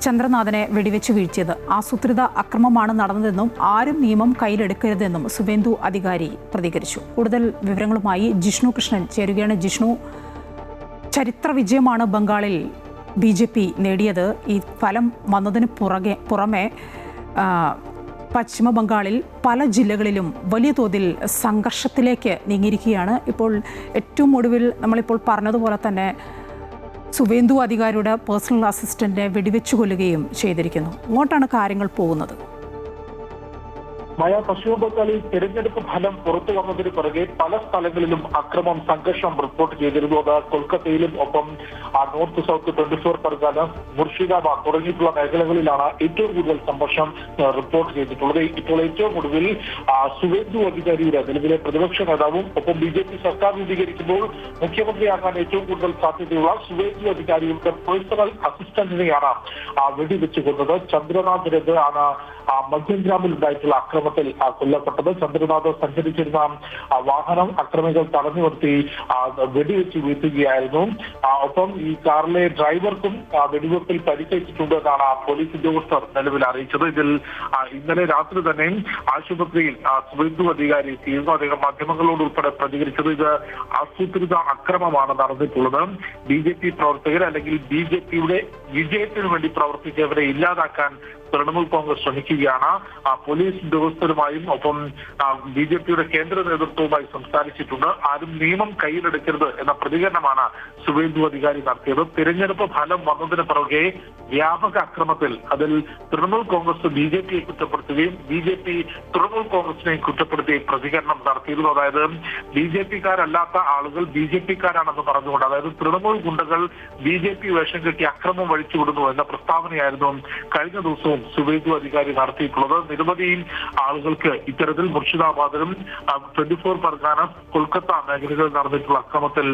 ചന്ദ്രനാഥനെ വെടിവെച്ച് വീഴ്ത്തിയത്. ആസൂത്രിത അക്രമമാണ് നടന്നതെന്നും ആരും നിയമം കയ്യിലെടുക്കരുതെന്നും സുവേന്ദു അധികാരി പ്രതികരിച്ചു. കൂടുതൽ വിവരങ്ങളുമായി ജിഷ്ണു കൃഷ്ണൻ ചേരുകയാണ്. ജിഷ്ണു, ചരിത്ര വിജയമാണ് ബംഗാളിൽ BJP നേടിയത്. ഈ ഫലം വന്നതിന് പുറമെ പശ്ചിമ ബംഗാളിൽ പല ജില്ലകളിലും വലിയ തോതിൽ സംഘർഷത്തിലേക്ക് നീങ്ങിയിരിക്കുകയാണ്. ഇപ്പോൾ ഏറ്റവും ഒടുവിൽ നമ്മളിപ്പോൾ പറഞ്ഞതുപോലെ തന്നെ സുവേന്ദു അധികാരിയുടെ പേഴ്സണൽ അസിസ്റ്റന്റിനെ വെടിവെച്ചു കൊല്ലുകയും ചെയ്തിരിക്കുന്നു. അങ്ങോട്ടാണ് കാര്യങ്ങൾ പോകുന്നത്. പശ്ചിമ ബംഗാളിൽ തെരഞ്ഞെടുപ്പ് ഫലം പുറത്തു വന്നതിന് പിറകെ പല സ്ഥലങ്ങളിലും അക്രമം, സംഘർഷം റിപ്പോർട്ട് ചെയ്തിരുന്നു. അത് കൊൽക്കത്തയിലും ഒപ്പം നോർത്ത് സൗത്ത് 24 പർഗാന, മുർഷിദാബാദ് തുടങ്ങിയിട്ടുള്ള മേഖലകളിലാണ് ഏറ്റവും കൂടുതൽ സംഘർഷം റിപ്പോർട്ട് ചെയ്തിട്ടുള്ളത്. ഇപ്പോൾ ഏറ്റവും ഒടുവിൽ സുവേന്ദു അധികാരിയുടെ നിലവിലെ പ്രതിപക്ഷ നേതാവും ഒപ്പം BJP സർക്കാർ രൂപീകരിക്കുമ്പോൾ മുഖ്യമന്ത്രിയാകാൻ ഏറ്റവും കൂടുതൽ സാധ്യതയുള്ള സുവേന്ദു അധികാരിയുടെ പേഴ്സണൽ അസിസ്റ്റന്റിനെയാണ് വെടിവെച്ച് കൊന്നത്. ചന്ദ്രനാഥ് രഥ് ആണ് മധ്യഗ്രാമിൽ ഉണ്ടായിട്ടുള്ള അക്രമത്തിൽ കൊല്ലപ്പെട്ടത്. ചന്ദ്രനാഥ് സഞ്ചരിച്ചിരുന്ന വാഹനം അക്രമികൾ തടഞ്ഞു നിർത്തി വെടിവെച്ച് വീഴ്ത്തുകയായിരുന്നു. ഒപ്പം ഈ കാറിലെ ഡ്രൈവർക്കും വെടിവെപ്പിൽ പരിക്കേറ്റിട്ടുണ്ട് എന്നാണ് പോലീസ് ഉദ്യോഗസ്ഥർ നിലവിൽ അറിയിച്ചത്. ഇതിൽ ഇന്നലെ രാത്രി തന്നെ ആശുപത്രിയിൽ സുവേന്ദു അധികാരി എത്തിയിരുന്നു. അദ്ദേഹം മാധ്യമങ്ങളോട് ഉൾപ്പെടെ പ്രതികരിച്ചത് ഇത് ആസൂത്രിത അക്രമമാണ് നടന്നിട്ടുള്ളത്. BJP പ്രവർത്തകർ അല്ലെങ്കിൽ BJPയുടെ വിജയത്തിനു വേണ്ടി പ്രവർത്തിച്ചവരെ ഇല്ലാതാക്കാൻ തൃണമൂൽ കോൺഗ്രസ് ശ്രമിക്കുകയാണ്. പോലീസ് ഉദ്യോഗസ്ഥരുമായും ഒപ്പം BJPയുടെ കേന്ദ്ര നേതൃത്വവുമായി സംസാരിച്ചിട്ടുണ്ട്. ആരും നിയമം കയ്യിലെടുക്കരുത് എന്ന പ്രതികരണമാണ് സുവേന്ദു അധികാരി നടത്തിയത്. തിരഞ്ഞെടുപ്പ് ഫലം വന്നതിന് പുറകെ വ്യാപക അക്രമത്തിൽ അതിൽ തൃണമൂൽ കോൺഗ്രസ് BJPയെ കുറ്റപ്പെടുത്തുകയും BJP തൃണമൂൽ കോൺഗ്രസിനെയും കുറ്റപ്പെടുത്തി പ്രതികരണം നടത്തിയിരുന്നു. അതായത് BJPക്കാരല്ലാത്ത ആളുകൾ BJPക്കാരാണെന്ന് പറഞ്ഞുകൊണ്ട്, അതായത് തൃണമൂൽ ഗുണ്ടകൾ BJP വേഷം കെട്ടി അക്രമം വഴിച്ചുവിടുന്നു എന്ന പ്രസ്താവനയായിരുന്നു കഴിഞ്ഞ ദിവസവും സുവേന്ദു അധികാരി നടത്തിയിട്ടുള്ളത്. നിരവധി ആളുകൾക്ക് ഇത്തരത്തിൽ മുർഷിദാബാദിലും 24 പർഗാന, കൊൽക്കത്ത മേഖലകളിൽ നടന്നിട്ടുള്ള അക്രമത്തിൽ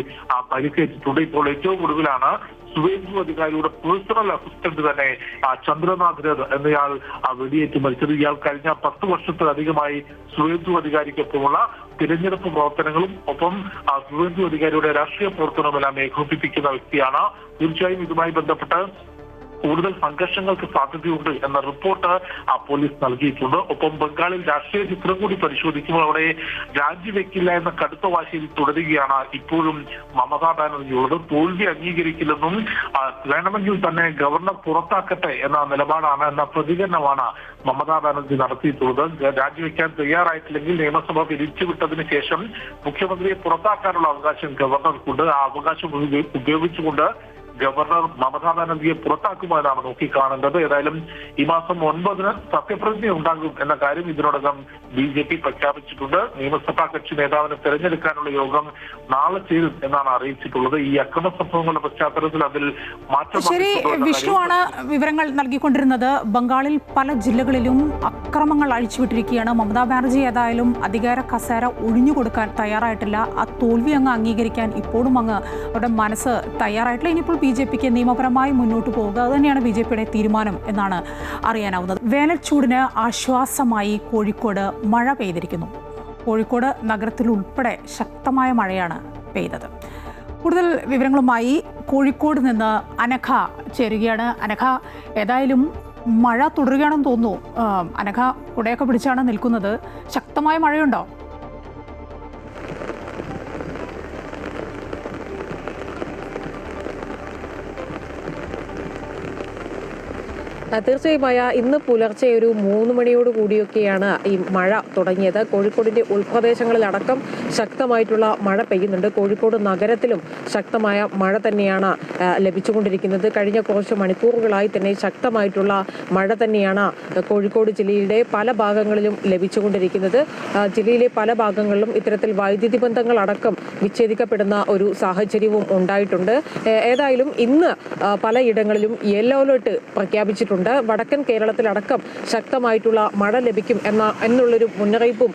പരിക്കേറ്റിട്ടുണ്ട്. ഇപ്പോൾ ഏറ്റവും ഒടുവിലാണ് സുവേന്ദു അധികാരിയുടെ പേഴ്സണൽ അസിസ്റ്റന്റ് തന്നെ ചന്ദ്രനാഥ് രഥ് എന്നയാൾ വെടിയേറ്റ് മരിച്ചത്. ഇയാൾ കഴിഞ്ഞ 10 വർഷത്തിലധികമായി സുവേന്ദു അധികാരിക്കൊപ്പമുള്ള തിരഞ്ഞെടുപ്പ് പ്രവർത്തനങ്ങളും ഒപ്പം സുവേന്ദു അധികാരിയുടെ രാഷ്ട്രീയ പ്രവർത്തനവുമെല്ലാം ഏകോപിപ്പിക്കുന്ന വ്യക്തിയാണ്. തീർച്ചയായും ഇതുമായി ബന്ധപ്പെട്ട് കൂടുതൽ സംഘർഷങ്ങൾക്ക് സാധ്യതയുണ്ട് എന്ന റിപ്പോർട്ട് പോലീസ് നൽകിയിട്ടുണ്ട്. ഒപ്പം ബംഗാളിൽ രാഷ്ട്രീയ ചിത്രം കൂടി പരിശോധിക്കുമ്പോൾ അവിടെ രാജിവെക്കില്ല എന്ന കടുത്ത വാശിയിൽ തുടരുകയാണ് ഇപ്പോഴും മമതാ ബാനർജിയോട്. തോൽവി അംഗീകരിക്കില്ലെന്നും വേണമെങ്കിൽ തന്നെ ഗവർണർ പുറത്താക്കട്ടെ എന്ന നിലപാടാണ്, എന്ന പ്രതികരണമാണ് മമതാ ബാനർജി നടത്തിയിട്ടുള്ളത്. രാജിവെക്കാൻ തയ്യാറായിട്ടില്ലെങ്കിൽ നിയമസഭ പിരിച്ചുവിട്ടതിന് ശേഷം മുഖ്യമന്ത്രിയെ പുറത്താക്കാനുള്ള അവകാശം ഗവർണർക്കുണ്ട്. ആ അവകാശം ഉപയോഗിച്ചുകൊണ്ട് ഗവർണർ മമതാ ബാനർജിയെ പുറത്താക്കുവാനാണ് നോക്കിക്കാണേണ്ടത്. ഏതായാലും ഈ മാസം 9-ന് സത്യപ്രതിജ്ഞ ഉണ്ടാകും എന്ന കാര്യം ഇതിനോടകം BJP പ്രഖ്യാപിച്ചിട്ടുണ്ട്. നിയമസഭാ കക്ഷി നേതാവിനെ തെരഞ്ഞെടുക്കാനുള്ള യോഗം നാളെ ചേരും എന്നാണ് അറിയിച്ചിട്ടുള്ളത്. ഈ അക്രമ സംഭവങ്ങളുടെ പശ്ചാത്തലത്തിൽ അതിൽ മാറ്റം. ശരി, വിഷ്ണുവാണ് വിവരങ്ങൾ നൽകിക്കൊണ്ടിരുന്നത്. ബംഗാളിൽ പല ജില്ലകളിലും അക്രമങ്ങൾ അഴിച്ചുവിട്ടിരിക്കുകയാണ്. മമതാ ബാനർജി ഏതായാലും അധികാര കസേര ഒഴിഞ്ഞുകൊടുക്കാൻ തയ്യാറായിട്ടില്ല. ആ തോൽവി അങ്ങ് അംഗീകരിക്കാൻ ഇപ്പോഴും അങ്ങ് അവരുടെ മനസ്സ് തയ്യാറായിട്ടില്ല. ഇനിയിപ്പോൾ BJPക്ക് നിയമപരമായി മുന്നോട്ട് പോവുക, അതുതന്നെയാണ് BJPയുടെ തീരുമാനം എന്നാണ് അറിയാനാവുന്നത്. വേനൽച്ചൂടിന് ആശ്വാസമായി കോഴിക്കോട് മഴ പെയ്തിരിക്കുന്നു. കോഴിക്കോട് നഗരത്തിൽ ഉൾപ്പെടെ ശക്തമായ മഴയാണ് പെയ്തത്. കൂടുതൽ വിവരങ്ങളുമായി കോഴിക്കോട് നിന്ന് അനഘ ചേരുകയാണ്. അനഘ, ഏതായാലും മഴ തുടരുകയാണെന്ന് തോന്നുന്നു. അനഘ കുടയൊക്കെ പിടിച്ചാണ് നിൽക്കുന്നത്. ശക്തമായ മഴയുണ്ടോ? തീർച്ചയായും ഇന്ന് പുലർച്ചെ ഒരു 3 മണിയോട് കൂടിയൊക്കെയാണ് ഈ മഴ തുടങ്ങിയത്. കോഴിക്കോടിന്റെ ഉൾപ്രദേശങ്ങളിലടക്കം ശക്തമായിട്ടുള്ള മഴ പെയ്യുന്നുണ്ട്. കോഴിക്കോട് നഗരത്തിലും ശക്തമായ മഴ തന്നെയാണ് ലഭിച്ചുകൊണ്ടിരിക്കുന്നത്. കഴിഞ്ഞ കുറച്ച് മണിക്കൂറുകളായി തന്നെ ശക്തമായിട്ടുള്ള മഴ തന്നെയാണ് കോഴിക്കോട് ജില്ലയുടെ പല ഭാഗങ്ങളിലും ലഭിച്ചുകൊണ്ടിരിക്കുന്നത്. ജില്ലയിലെ പല ഭാഗങ്ങളിലും ഇത്തരത്തിൽ വൈദ്യുതി ബന്ധങ്ങളടക്കം വിച്ഛേദിക്കപ്പെടുന്ന ഒരു സാഹചര്യവും ഉണ്ടായിട്ടുണ്ട്. ഏതായാലും ഇന്ന് പലയിടങ്ങളിലും യെല്ലോ അലേർട്ട് പ്രഖ്യാപിച്ചിട്ടുണ്ട്. വടക്കൻ കേരളത്തിലടക്കം ശക്തമായിട്ടുള്ള മഴ ലഭിക്കും എന്നുള്ളൊരു മുന്നറിയിപ്പും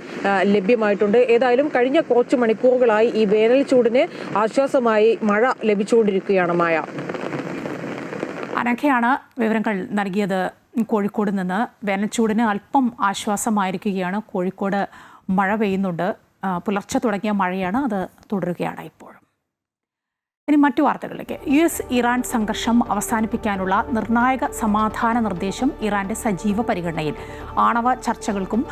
ലഭ്യമായിട്ടുണ്ട്. ഏതായാലും കഴിഞ്ഞ കുറച്ച് മണിക്കൂറുകളായി ഈ വേനൽ ചൂടിന് ആശ്വാസമായി മഴ ലഭിച്ചുകൊണ്ടിരിക്കുകയാണ്. മായ അനഘയാണ് വിവരങ്ങൾ നൽകിയത്. കോഴിക്കോട് നിന്ന് വേനൽച്ചൂടിന് അല്പം ആശ്വാസമായിരിക്കുകയാണ്. കോഴിക്കോട് മഴ പെയ്യുന്നുണ്ട്. പുലർച്ചെ തുടങ്ങിയ മഴയാണ്, അത് തുടരുകയാണ് ഇപ്പോഴും. ഇനി മറ്റു വാർത്തകളിലേക്ക്. US ഇറാൻ സംഘർഷം അവസാനിപ്പിക്കാനുള്ള നിർണായക സമാധാന നിർദ്ദേശം ഇറാന്റെ സജീവ പരിഗണനയിൽ. ആണവ ചർച്ചകൾക്കും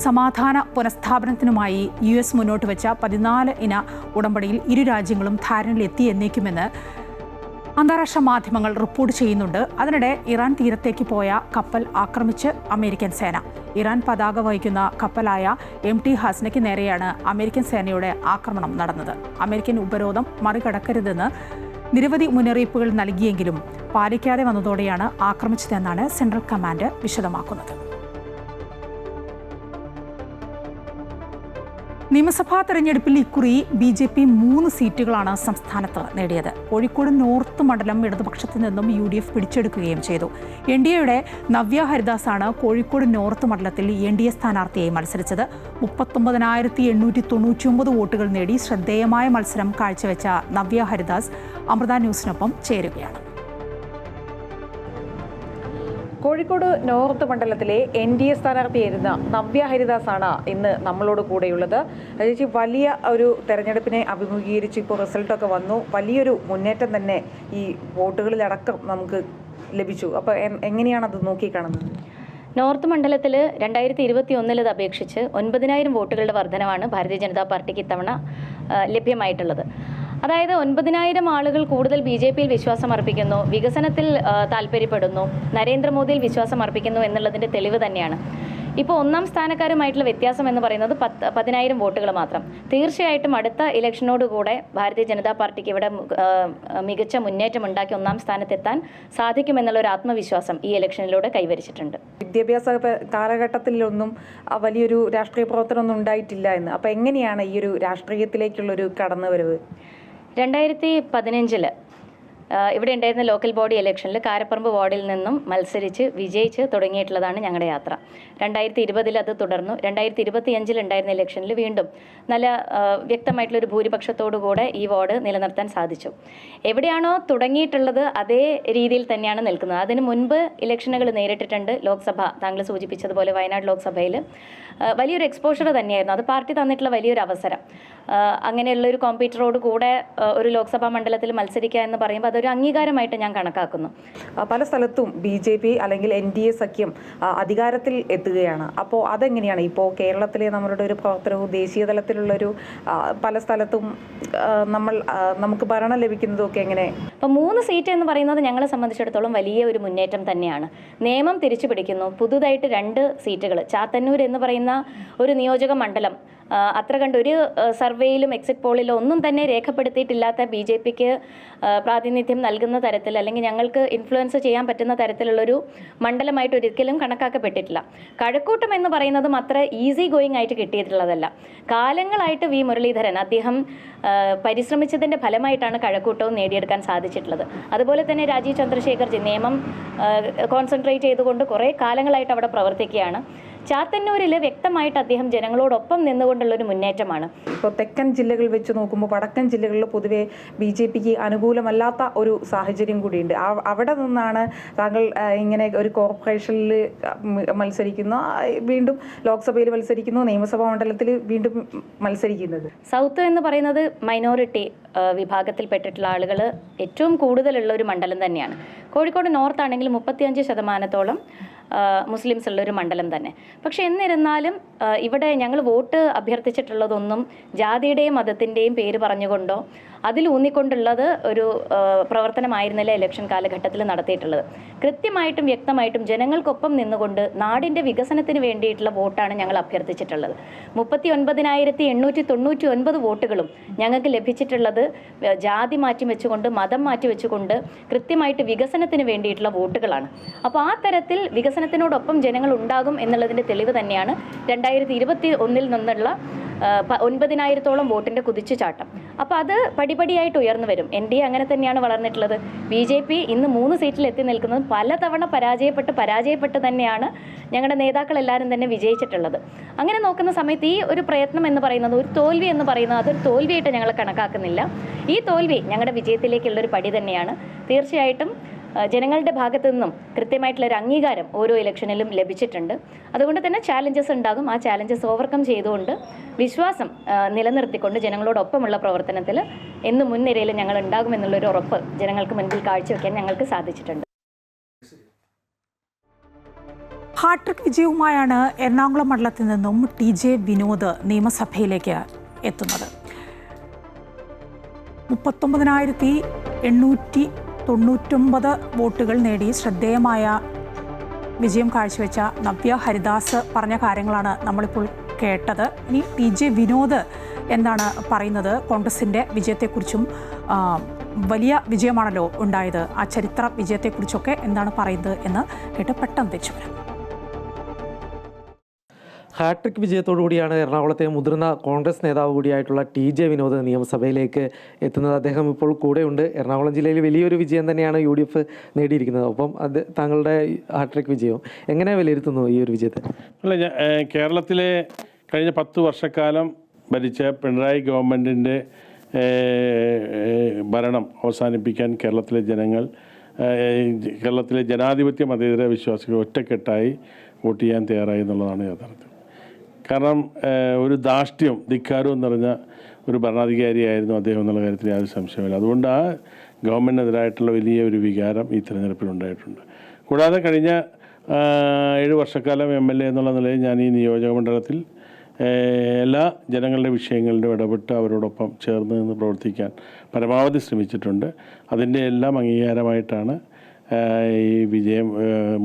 സമാധാന പുനഃസ്ഥാപനത്തിനുമായി US മുന്നോട്ട് വെച്ച 14 ഇന ഉടമ്പടിയിൽ ഇരു രാജ്യങ്ങളും ധാരണയിലെത്തി എന്നേക്കുമെന്ന് അന്താരാഷ്ട്ര മാധ്യമങ്ങൾ റിപ്പോർട്ട് ചെയ്യുന്നുണ്ട്. അതിനിടെ ഇറാൻ തീരത്തേക്ക് പോയ കപ്പൽ ആക്രമിച്ച് അമേരിക്കൻ സേന. ഇറാൻ പതാക വഹിക്കുന്ന കപ്പലായ MT ഹസ്നയ്ക്ക് നേരെയാണ് അമേരിക്കൻ സേനയുടെ ആക്രമണം നടന്നത്. അമേരിക്കൻ ഉപരോധം മറികടക്കരുതെന്ന് നിരവധി മുന്നറിയിപ്പുകൾ നൽകിയെങ്കിലും പാലിക്കാതെ വന്നതോടെയാണ് ആക്രമിച്ചതെന്നാണ് സെൻട്രൽ കമാൻഡ് വിശദമാക്കുന്നത്. നിയമസഭാ തെരഞ്ഞെടുപ്പിൽ ഇക്കുറി BJP 3 സീറ്റുകളാണ് സംസ്ഥാനത്ത് നേടിയത്. കോഴിക്കോട് നോർത്ത് മണ്ഡലം ഇടതുപക്ഷത്തു നിന്നും UDF പിടിച്ചെടുക്കുകയും ചെയ്തു. NDAയുടെ നവ്യ ഹരിദാസാണ് കോഴിക്കോട് നോർത്ത് മണ്ഡലത്തിൽ NDA സ്ഥാനാർത്ഥിയായി മത്സരിച്ചത്. 39,899 വോട്ടുകൾ നേടി ശ്രദ്ധേയമായ മത്സരം കാഴ്ചവെച്ച നവ്യ ഹരിദാസ് അമൃത ന്യൂസിനൊപ്പം ചേരുകയാണ്. കോഴിക്കോട് നോർത്ത് മണ്ഡലത്തിലെ NDA സ്ഥാനാർത്ഥിയായിരുന്ന നവ്യ ഹരിദാസാണ് ഇന്ന് നമ്മളോട് കൂടെയുള്ളത്. ചേച്ചി, വലിയ ഒരു തെരഞ്ഞെടുപ്പിനെ അഭിമുഖീകരിച്ച് ഇപ്പോൾ റിസൾട്ടൊക്കെ വന്നു. വലിയൊരു മുന്നേറ്റം തന്നെ ഈ വോട്ടുകളിലടക്കം നമുക്ക് ലഭിച്ചു. അപ്പോൾ എങ്ങനെയാണത് നോക്കിക്കാണുന്നത്? നോർത്ത് മണ്ഡലത്തിൽ 2021 അപേക്ഷിച്ച് 9,000 വോട്ടുകളുടെ വർധനവാണ് ഭാരതീയ ജനതാ പാർട്ടിക്ക് ഇത്തവണ ലഭ്യമായിട്ടുള്ളത്. അതായത് 9,000 ആളുകൾ കൂടുതൽ BJPയിൽ വിശ്വാസം അർപ്പിക്കുന്നു, വികസനത്തിൽ താല്പര്യപ്പെടുന്നു, നരേന്ദ്രമോദിയിൽ വിശ്വാസം അർപ്പിക്കുന്നു എന്നുള്ളതിൻ്റെ തെളിവ് തന്നെയാണ്. ഇപ്പോൾ ഒന്നാം സ്ഥാനക്കാരുമായിട്ടുള്ള വ്യത്യാസം എന്ന് പറയുന്നത് 10,000 വോട്ടുകൾ മാത്രം. തീർച്ചയായിട്ടും അടുത്ത ഇലക്ഷനോടുകൂടെ ഭാരതീയ ജനതാ പാർട്ടിക്ക് ഇവിടെ മികച്ച മുന്നേറ്റം ഉണ്ടാക്കി ഒന്നാം സ്ഥാനത്തെത്താൻ സാധിക്കുമെന്നുള്ളൊരു ആത്മവിശ്വാസം ഈ ഇലക്ഷനിലൂടെ കൈവരിച്ചിട്ടുണ്ട്. വിദ്യാഭ്യാസ കാലഘട്ടത്തിലൊന്നും വലിയൊരു രാഷ്ട്രീയ പ്രവർത്തനമൊന്നും ഉണ്ടായിട്ടില്ല എന്ന്. അപ്പോൾ എങ്ങനെയാണ് ഈ ഒരു രാഷ്ട്രീയത്തിലേക്കുള്ളൊരു കടന്നുവരവ്? 2015 ഇവിടെ ഉണ്ടായിരുന്ന ലോക്കൽ ബോഡി ഇലക്ഷനിൽ കാരപ്പറമ്പ് വാർഡിൽ നിന്നും മത്സരിച്ച് വിജയിച്ച് തുടങ്ങിയിട്ടുള്ളതാണ് ഞങ്ങളുടെ യാത്ര. 2020 അത് തുടർന്നു. 2025 ഉണ്ടായിരുന്ന ഇലക്ഷനിൽ വീണ്ടും നല്ല വ്യക്തമായിട്ടുള്ളൊരു ഭൂരിപക്ഷത്തോടുകൂടെ ഈ വാർഡ് നിലനിർത്താൻ സാധിച്ചു. എവിടെയാണോ തുടങ്ങിയിട്ടുള്ളത് അതേ രീതിയിൽ തന്നെയാണ് നിൽക്കുന്നത്. അതിന് മുൻപ് ഇലക്ഷനുകൾ നേരിട്ടിട്ടുണ്ട്. ലോക്സഭ, താങ്കൾ സൂചിപ്പിച്ചതുപോലെ വയനാട് ലോക്സഭയിൽ വലിയൊരു എക്സ്പോഷർ തന്നെയായിരുന്നു. അത് പാർട്ടി തന്നിട്ടുള്ള വലിയൊരു അവസരം. അങ്ങനെയുള്ളൊരു കോമ്പീറ്ററോട് കൂടെ ഒരു ലോക്സഭാ മണ്ഡലത്തിൽ മത്സരിക്കുക എന്ന് പറയുമ്പോൾ അതൊരു അംഗീകാരമായിട്ട് ഞാൻ കണക്കാക്കുന്നു. പല സ്ഥലത്തും BJP അല്ലെങ്കിൽ NDA സഖ്യം അധികാരത്തിൽ എത്തുകയാണ്. അപ്പോൾ അതെങ്ങനെയാണ് ഇപ്പോൾ കേരളത്തിലെ നമ്മളുടെ ഒരു പ്രവർത്തനവും ദേശീയ തലത്തിലുള്ളൊരു പല സ്ഥലത്തും നമുക്ക് ഭരണം ലഭിക്കുന്നതൊക്കെ എങ്ങനെ? അപ്പോൾ 3 സീറ്റ് എന്ന് പറയുന്നത് ഞങ്ങളെ സംബന്ധിച്ചിടത്തോളം വലിയ ഒരു മുന്നേറ്റം തന്നെയാണ്. നിയമം തിരിച്ചു പിടിക്കുന്നു. പുതുതായിട്ട് 2 സീറ്റുകൾ, ചാത്തന്നൂർ എന്ന് പറയുന്ന ഒരു നിയോജക മണ്ഡലം അത്ര കണ്ട് ഒരു സർവേയിലും എക്സിറ്റ് പോളിലോ ഒന്നും തന്നെ രേഖപ്പെടുത്തിയിട്ടില്ലാത്ത BJPക്ക് പ്രാതിനിധ്യം നൽകുന്ന തരത്തിൽ അല്ലെങ്കിൽ ഞങ്ങൾക്ക് ഇൻഫ്ലുവൻസ് ചെയ്യാൻ പറ്റുന്ന തരത്തിലുള്ളൊരു മണ്ഡലമായിട്ട് ഒരിക്കലും കണക്കാക്കപ്പെട്ടിട്ടില്ല. കഴക്കൂട്ടം എന്ന് പറയുന്നതും അത്ര ഈസി ഗോയിങ് ആയിട്ട് കിട്ടിയിട്ടുള്ളതല്ല. കാലങ്ങളായിട്ട് V. മുരളീധരൻ അദ്ദേഹം പരിശ്രമിച്ചതിൻ്റെ ഫലമായിട്ടാണ് കഴക്കൂട്ടവും നേടിയെടുക്കാൻ സാധിച്ചിട്ടുള്ളത്. അതുപോലെ തന്നെ രാജീവ് ചന്ദ്രശേഖർജി നിയമം കോൺസെൻട്രേറ്റ് ചെയ്തുകൊണ്ട് കുറേ കാലങ്ങളായിട്ട് അവിടെ പ്രവർത്തിക്കുകയാണ്. ചാത്തന്നൂരിൽ വ്യക്തമായിട്ട് അദ്ദേഹം ജനങ്ങളോടൊപ്പം നിന്നുകൊണ്ടുള്ളൊരു മുന്നേറ്റമാണ്. ഇപ്പോൾ തെക്കൻ ജില്ലകൾ വെച്ച് നോക്കുമ്പോൾ വടക്കൻ ജില്ലകളിൽ പൊതുവെ BJPക്ക് അനുകൂലമല്ലാത്ത ഒരു സാഹചര്യം കൂടിയുണ്ട്. അവിടെ നിന്നാണ് താങ്കൾ ഇങ്ങനെ ഒരു കോർപ്പറേഷനിൽ മത്സരിക്കുന്ന, വീണ്ടും ലോക്സഭയിൽ മത്സരിക്കുന്നു, നിയമസഭാ മണ്ഡലത്തിൽ വീണ്ടും മത്സരിക്കുന്നത്. സൗത്ത് എന്ന് പറയുന്നത് മൈനോറിറ്റി വിഭാഗത്തിൽപ്പെട്ടിട്ടുള്ള ആളുകൾ ഏറ്റവും കൂടുതലുള്ള ഒരു മണ്ഡലം തന്നെയാണ്. കോഴിക്കോട് നോർത്ത് ആണെങ്കിൽ 35% മുസ്ലിംസ് ഉള്ളൊരു മണ്ഡലം തന്നെ. പക്ഷെ എന്നിരുന്നാലും ഇവിടെ ഞങ്ങൾ വോട്ട് അഭ്യർത്ഥിച്ചിട്ടുള്ളതൊന്നും ജാതിയുടെയും മതത്തിൻ്റെയും പേര് പറഞ്ഞുകൊണ്ടോ അതിലൂന്നിക്കൊണ്ടുള്ളത് ഒരു പ്രവർത്തനമായിരുന്നില്ല ഇലക്ഷൻ കാലഘട്ടത്തിൽ നടത്തിയിട്ടുള്ളത്. കൃത്യമായിട്ടും വ്യക്തമായിട്ടും ജനങ്ങൾക്കൊപ്പം നിന്നുകൊണ്ട് നാടിൻ്റെ വികസനത്തിന് വേണ്ടിയിട്ടുള്ള വോട്ടാണ് ഞങ്ങൾ അഭ്യർത്ഥിച്ചിട്ടുള്ളത്. 39,899 വോട്ടുകളും ഞങ്ങൾക്ക് ലഭിച്ചിട്ടുള്ളത് ജാതി മാറ്റി വെച്ചുകൊണ്ട്, മതം മാറ്റി വെച്ചുകൊണ്ട് കൃത്യമായിട്ട് വികസനത്തിന് വേണ്ടിയിട്ടുള്ള വോട്ടുകളാണ്. അപ്പോൾ ആ തരത്തിൽ വികസനത്തിനോടൊപ്പം ജനങ്ങൾ ഉണ്ടാകും എന്നുള്ളതിൻ്റെ തെളിവ് തന്നെയാണ് 2021 നിന്നുള്ള 9,000-ഓളം വോട്ടിൻ്റെ കുതിച്ചുചാട്ടം. അപ്പോൾ അത് പടിപടിയായിട്ട് ഉയർന്നു വരും. NDA അങ്ങനെ തന്നെയാണ് വളർന്നിട്ടുള്ളത്. BJP ഇന്ന് 3 സീറ്റിൽ എത്തി നിൽക്കുന്നത് പലതവണ പരാജയപ്പെട്ട് തന്നെയാണ് ഞങ്ങളുടെ നേതാക്കളെല്ലാവരും തന്നെ വിജയിച്ചിട്ടുള്ളത്. അങ്ങനെ നോക്കുന്ന സമയത്ത് ഈ ഒരു പ്രയത്നം എന്ന് പറയുന്നത്, ഒരു തോൽവി എന്ന് പറയുന്നത്, അതൊരു തോൽവിയായിട്ട് ഞങ്ങൾ കണക്കാക്കുന്നില്ല. ഈ തോൽവി ഞങ്ങളുടെ വിജയത്തിലേക്കുള്ളൊരു പടി തന്നെയാണ്. തീർച്ചയായിട്ടും ജനങ്ങളുടെ ഭാഗത്തു നിന്നും കൃത്യമായിട്ടുള്ളൊരു അംഗീകാരം ഓരോ ഇലക്ഷനിലും ലഭിച്ചിട്ടുണ്ട്. അതുകൊണ്ട് തന്നെ ചാലഞ്ചസ് ഉണ്ടാകും. ആ ചാലഞ്ചസ് ഓവർകം ചെയ്തുകൊണ്ട് വിശ്വാസം നിലനിർത്തിക്കൊണ്ട് ജനങ്ങളോടൊപ്പമുള്ള പ്രവർത്തനത്തിൽ എന്നും മുൻനിരയിൽ ഞങ്ങൾ ഉണ്ടാകുമെന്നുള്ളൊരു ഉറപ്പ് ജനങ്ങൾക്ക് മുൻപിൽ കാഴ്ചവെക്കാൻ ഞങ്ങൾക്ക് സാധിച്ചിട്ടുണ്ട്. ഹാട്രിക് വിജയവുമായാണ് എറണാകുളം മണ്ഡലത്തിൽ നിന്നും TJ വിനോദ് നിയമസഭയിലേക്ക് എത്തുന്നത്. 39,899 വോട്ടുകൾ നേടി ശ്രദ്ധേയമായ വിജയം കാഴ്ചവെച്ച നവ്യ ഹരിദാസ് പറഞ്ഞ കാര്യങ്ങളാണ് നമ്മളിപ്പോൾ കേട്ടത്. ഇനി TJ വിനോദ് എന്താണ് പറയുന്നത്? കോൺഗ്രസിൻ്റെ വിജയത്തെക്കുറിച്ചും വലിയ വിജയമാണല്ലോ ഉണ്ടായത്, ആ ചരിത്ര വിജയത്തെക്കുറിച്ചൊക്കെ എന്താണ് പറയുന്നത് എന്ന് കേട്ട് പെട്ടെന്ന് തിരിച്ചു വരാം. ഹാട്രിക് വിജയത്തോടുകൂടിയാണ് എറണാകുളത്തെ മുതിർന്ന കോൺഗ്രസ് നേതാവ് കൂടിയായിട്ടുള്ള TJ വിനോദ് നിയമസഭയിലേക്ക് എത്തുന്നത്. അദ്ദേഹം ഇപ്പോൾ കൂടെയുണ്ട്. എറണാകുളം ജില്ലയിൽ വലിയൊരു വിജയം തന്നെയാണ് UDF നേടിയിരിക്കുന്നത്. ഒപ്പം അത് താങ്കളുടെ ഹാട്രിക് വിജയം എങ്ങനെ വിലയിരുത്തുന്നു ഈ ഒരു വിജയത്തെ? അല്ല, കേരളത്തിലെ കഴിഞ്ഞ 10 വർഷക്കാലം ഭരിച്ച പിണറായി ഗവൺമെൻറ്റിൻ്റെ ഭരണം അവസാനിപ്പിക്കാൻ കേരളത്തിലെ ജനാധിപത്യ മതേതര വിശ്വാസികൾ ഒറ്റക്കെട്ടായി വോട്ട് ചെയ്യാൻ തയ്യാറായി എന്നുള്ളതാണ് യാഥാർത്ഥ്യം. കാരണം ഒരു ധാർഷ്ട്യം, ധിക്കാരവും നിറഞ്ഞ ഒരു ഭരണാധികാരിയായിരുന്നു അദ്ദേഹം എന്നുള്ള കാര്യത്തിൽ യാതൊരു സംശയമില്ല. അതുകൊണ്ട് ആ ഗവൺമെൻറ്റിനെതിരായിട്ടുള്ള വലിയ ഒരു വികാരം ഈ തിരഞ്ഞെടുപ്പിലുണ്ടായിട്ടുണ്ട്. കൂടാതെ കഴിഞ്ഞ 7 വർഷക്കാലം MLA എന്നുള്ള നിലയിൽ ഞാൻ ഈ നിയോജക മണ്ഡലത്തിൽ എല്ലാ ജനങ്ങളുടെ വിഷയങ്ങളിലും ഇടപെട്ട് അവരോടൊപ്പം ചേർന്ന് നിന്ന് പ്രവർത്തിക്കാൻ പരമാവധി ശ്രമിച്ചിട്ടുണ്ട്. അതിൻ്റെ എല്ലാം അംഗീകാരമായിട്ടാണ് ഈ വിജയം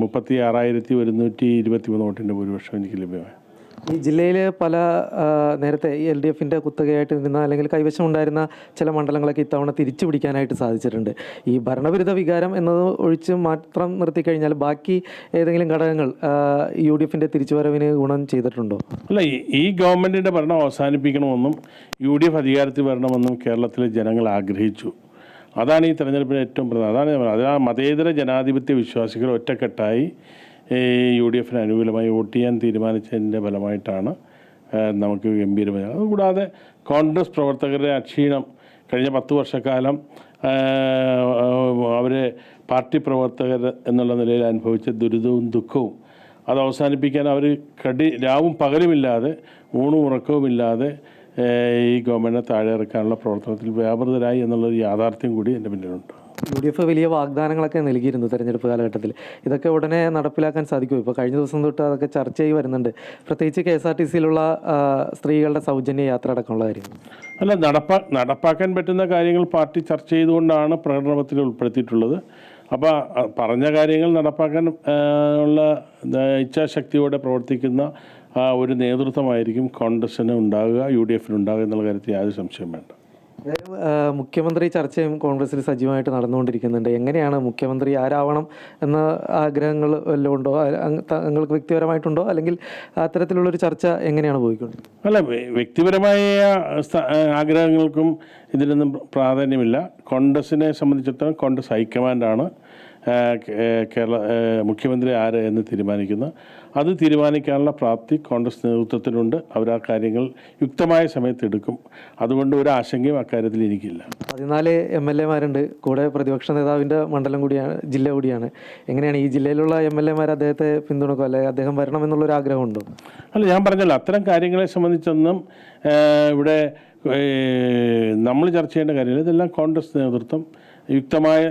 36,123 വോട്ടിൻ്റെ ഭൂരിപക്ഷം എനിക്ക് ലഭ്യമായി. ഈ ജില്ലയിൽ പല നേരത്തെ ഈ LDFൻ്റെ കുത്തകയായിട്ട് നിന്ന അല്ലെങ്കിൽ കൈവശം ഉണ്ടായിരുന്ന ചില മണ്ഡലങ്ങളൊക്കെ ഇത്തവണ തിരിച്ചു പിടിക്കാനായിട്ട് സാധിച്ചിട്ടുണ്ട്. ഈ ഭരണവിരുദ്ധ വികാരം എന്നത് ഒഴിച്ച് മാത്രം നിർത്തിക്കഴിഞ്ഞാൽ ബാക്കി ഏതെങ്കിലും ഘടകങ്ങൾ UDFൻ്റെ തിരിച്ചുവരവിന് ഗുണം ചെയ്തിട്ടുണ്ടോ? അല്ല, ഈ ഗവൺമെൻറ്റിൻ്റെ ഭരണം അവസാനിപ്പിക്കണമെന്നും UDF അധികാരത്തിൽ വരണമെന്നും കേരളത്തിലെ ജനങ്ങൾ ആഗ്രഹിച്ചു. അതാണ് ഈ തെരഞ്ഞെടുപ്പിന് ഏറ്റവും പ്രധാനം. അത് ആ മതേതര ജനാധിപത്യ വിശ്വാസികൾ ഒറ്റക്കെട്ടായി UDFന് അനുകൂലമായി വോട്ട് ചെയ്യാൻ തീരുമാനിച്ചതിൻ്റെ ഫലമായിട്ടാണ് നമുക്ക് ഗംഭീരമായ. അതുകൂടാതെ കോൺഗ്രസ് പ്രവർത്തകരുടെ അക്ഷീണം കഴിഞ്ഞ 10 വർഷക്കാലം അവരെ പാർട്ടി പ്രവർത്തകർ എന്നുള്ള നിലയിൽ അനുഭവിച്ച ദുരിതവും ദുഃഖവും അത് അവസാനിപ്പിക്കാൻ അവർ രാവും പകലുമില്ലാതെ ഊണും ഉറക്കവുമില്ലാതെ ഈ ഗവൺമെൻറ്റിനെ താഴെ ഇറക്കാനുള്ള പ്രവർത്തനത്തിൽ വ്യാപൃതരായി എന്നുള്ളൊരു യാഥാർത്ഥ്യം കൂടി എൻ്റെ പിന്നിലുണ്ട്. UDF വലിയ വാഗ്ദാനങ്ങളൊക്കെ നൽകിയിരുന്നു തെരഞ്ഞെടുപ്പ് കാലഘട്ടത്തിൽ. ഇതൊക്കെ ഉടനെ നടപ്പിലാക്കാൻ സാധിക്കുമോ? ഇപ്പോൾ കഴിഞ്ഞ ദിവസം തൊട്ട് അതൊക്കെ ചർച്ചയായി വരുന്നുണ്ട്. പ്രത്യേകിച്ച് KSRTCയിലുള്ള സ്ത്രീകളുടെ സൗജന്യ യാത്ര അടക്കമുള്ള കാര്യങ്ങൾ. അല്ല, നടപ്പാക്കാൻ പറ്റുന്ന കാര്യങ്ങൾ പാർട്ടി ചർച്ച ചെയ്തുകൊണ്ടാണ് പ്രകടനത്തിൽ ഉൾപ്പെടുത്തിയിട്ടുള്ളത്. അപ്പോൾ പറഞ്ഞ കാര്യങ്ങൾ നടപ്പാക്കാൻ ഉള്ള ഇച്ഛാശക്തിയോടെ പ്രവർത്തിക്കുന്ന ഒരു നേതൃത്വമായിരിക്കും കോൺഗ്രസ്സിന് ഉണ്ടാകുക, UDFന് ഉണ്ടാകുക എന്നുള്ള കാര്യത്തിൽ യാതൊരു സംശയം വേണ്ട. മുഖ്യമന്ത്രി ചർച്ചയും കോൺഗ്രസിൽ സജീവമായിട്ട് നടന്നുകൊണ്ടിരിക്കുന്നുണ്ട്. എങ്ങനെയാണ് മുഖ്യമന്ത്രി ആരാവണം എന്ന ആഗ്രഹങ്ങൾ വല്ലതും ഉണ്ടോ? നിങ്ങൾക്ക് വ്യക്തിപരമായിട്ടുണ്ടോ? അല്ലെങ്കിൽ അത്തരത്തിലുള്ളൊരു ചർച്ച എങ്ങനെയാണ് പോയിക്കൊണ്ട്? അല്ല, വ്യക്തിപരമായ ആഗ്രഹങ്ങൾക്കും ഇതിലൊന്നും പ്രാധാന്യമില്ല. കോൺഗ്രസിനെ സംബന്ധിച്ചിടത്തോളം കോൺഗ്രസ് ഹൈക്കമാൻഡാണ് മുഖ്യമന്ത്രി ആര് എന്ന് തീരുമാനിക്കുന്ന അത് തീരുമാനിക്കാനുള്ള പ്രാപ്തി കോൺഗ്രസ് നേതൃത്വത്തിനുണ്ട്. അവർ ആ കാര്യങ്ങൾ യുക്തമായ സമയത്ത് എടുക്കും. അതുകൊണ്ട് ഒരു ആശങ്കയും അക്കാര്യത്തിൽ എനിക്കില്ല. 14 MLA-മാരുണ്ട്, കൂടെ പ്രതിപക്ഷ നേതാവിൻ്റെ മണ്ഡലം കൂടിയാണ്, ജില്ല കൂടിയാണ്. എങ്ങനെയാണ് ഈ ജില്ലയിലുള്ള MLA-മാർ അദ്ദേഹത്തെ പിന്തുണക്കും, അല്ലെങ്കിൽ അദ്ദേഹം വരണമെന്നുള്ളൊരു ആഗ്രഹമുണ്ടോ? അല്ല, ഞാൻ പറഞ്ഞല്ലോ, അത്തരം കാര്യങ്ങളെ സംബന്ധിച്ചൊന്നും ഇവിടെ നമ്മൾ ചർച്ച ചെയ്യേണ്ട കാര്യമില്ല. ഇതെല്ലാം കോൺഗ്രസ് നേതൃത്വം യുക്തമായ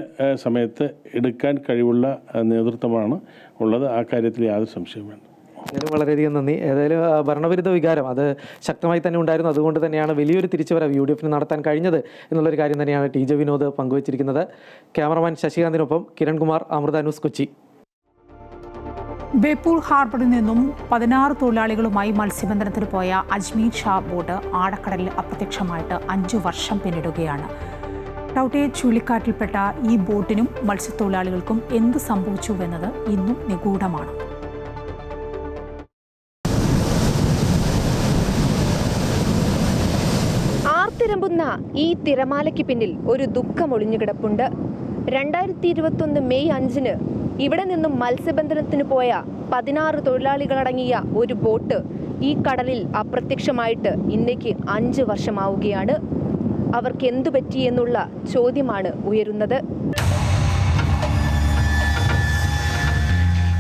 സമയത്ത് എടുക്കാൻ കഴിവുള്ള നേതൃത്വമാണ് ഉള്ളത്. ആ കാര്യത്തിൽ യാതൊരു സംശയവും വേണ്ട. വളരെയധികം നന്ദി. ഏതായാലും ഭരണവിരുദ്ധ വികാരം അത് ശക്തമായി തന്നെ ഉണ്ടായിരുന്നു. അതുകൊണ്ട് തന്നെയാണ് വലിയൊരു തിരിച്ചുവരവ് UDF നടത്താൻ കഴിഞ്ഞത് എന്നുള്ളൊരു കാര്യം തന്നെയാണ് TJ വിനോദ് പങ്കുവച്ചിരിക്കുന്നത്. ക്യാമറമാൻ ശശികാന്തിനൊപ്പം കിരൺകുമാർ, അമൃത ന്യൂസ്, കൊച്ചി. ബേപ്പൂർ ഹാർബറിൽ നിന്നും 16 തൊഴിലാളികളുമായി മത്സ്യബന്ധനത്തിന് പോയ അജ്മീർ ഷാ ബോട്ട് ആഴക്കടലിൽ അപ്രത്യക്ഷമായിട്ട് 5 വർഷം പിന്നിടുകയാണ്. ടൗട്ടെ ചുഴലിക്കാറ്റിൽപ്പെട്ട ഈ ബോട്ടിനും മത്സ്യത്തൊഴിലാളികൾക്കും എന്ത് സംഭവിച്ചുവെന്നത് ഇന്നും നിഗൂഢമാണ്. ആർത്തിരമ്പുന്ന ഈ തിരമാലയ്ക്ക് പിന്നിൽ ഒരു ദുഃഖം ഒളിഞ്ഞുകിടപ്പുണ്ട്. 2021 മെയ് 5-ന് ഇവിടെ നിന്നും മത്സ്യബന്ധനത്തിന് പോയ 16 തൊഴിലാളികളടങ്ങിയ ഒരു ബോട്ട് ഈ കടലിൽ അപ്രത്യക്ഷമായിട്ട് ഇന്നേക്ക് 5 വർഷമാവുകയാണ്. അവർക്ക് എന്തു പറ്റിയെന്നുള്ള ചോദ്യമാണ് ഉയരുന്നത്.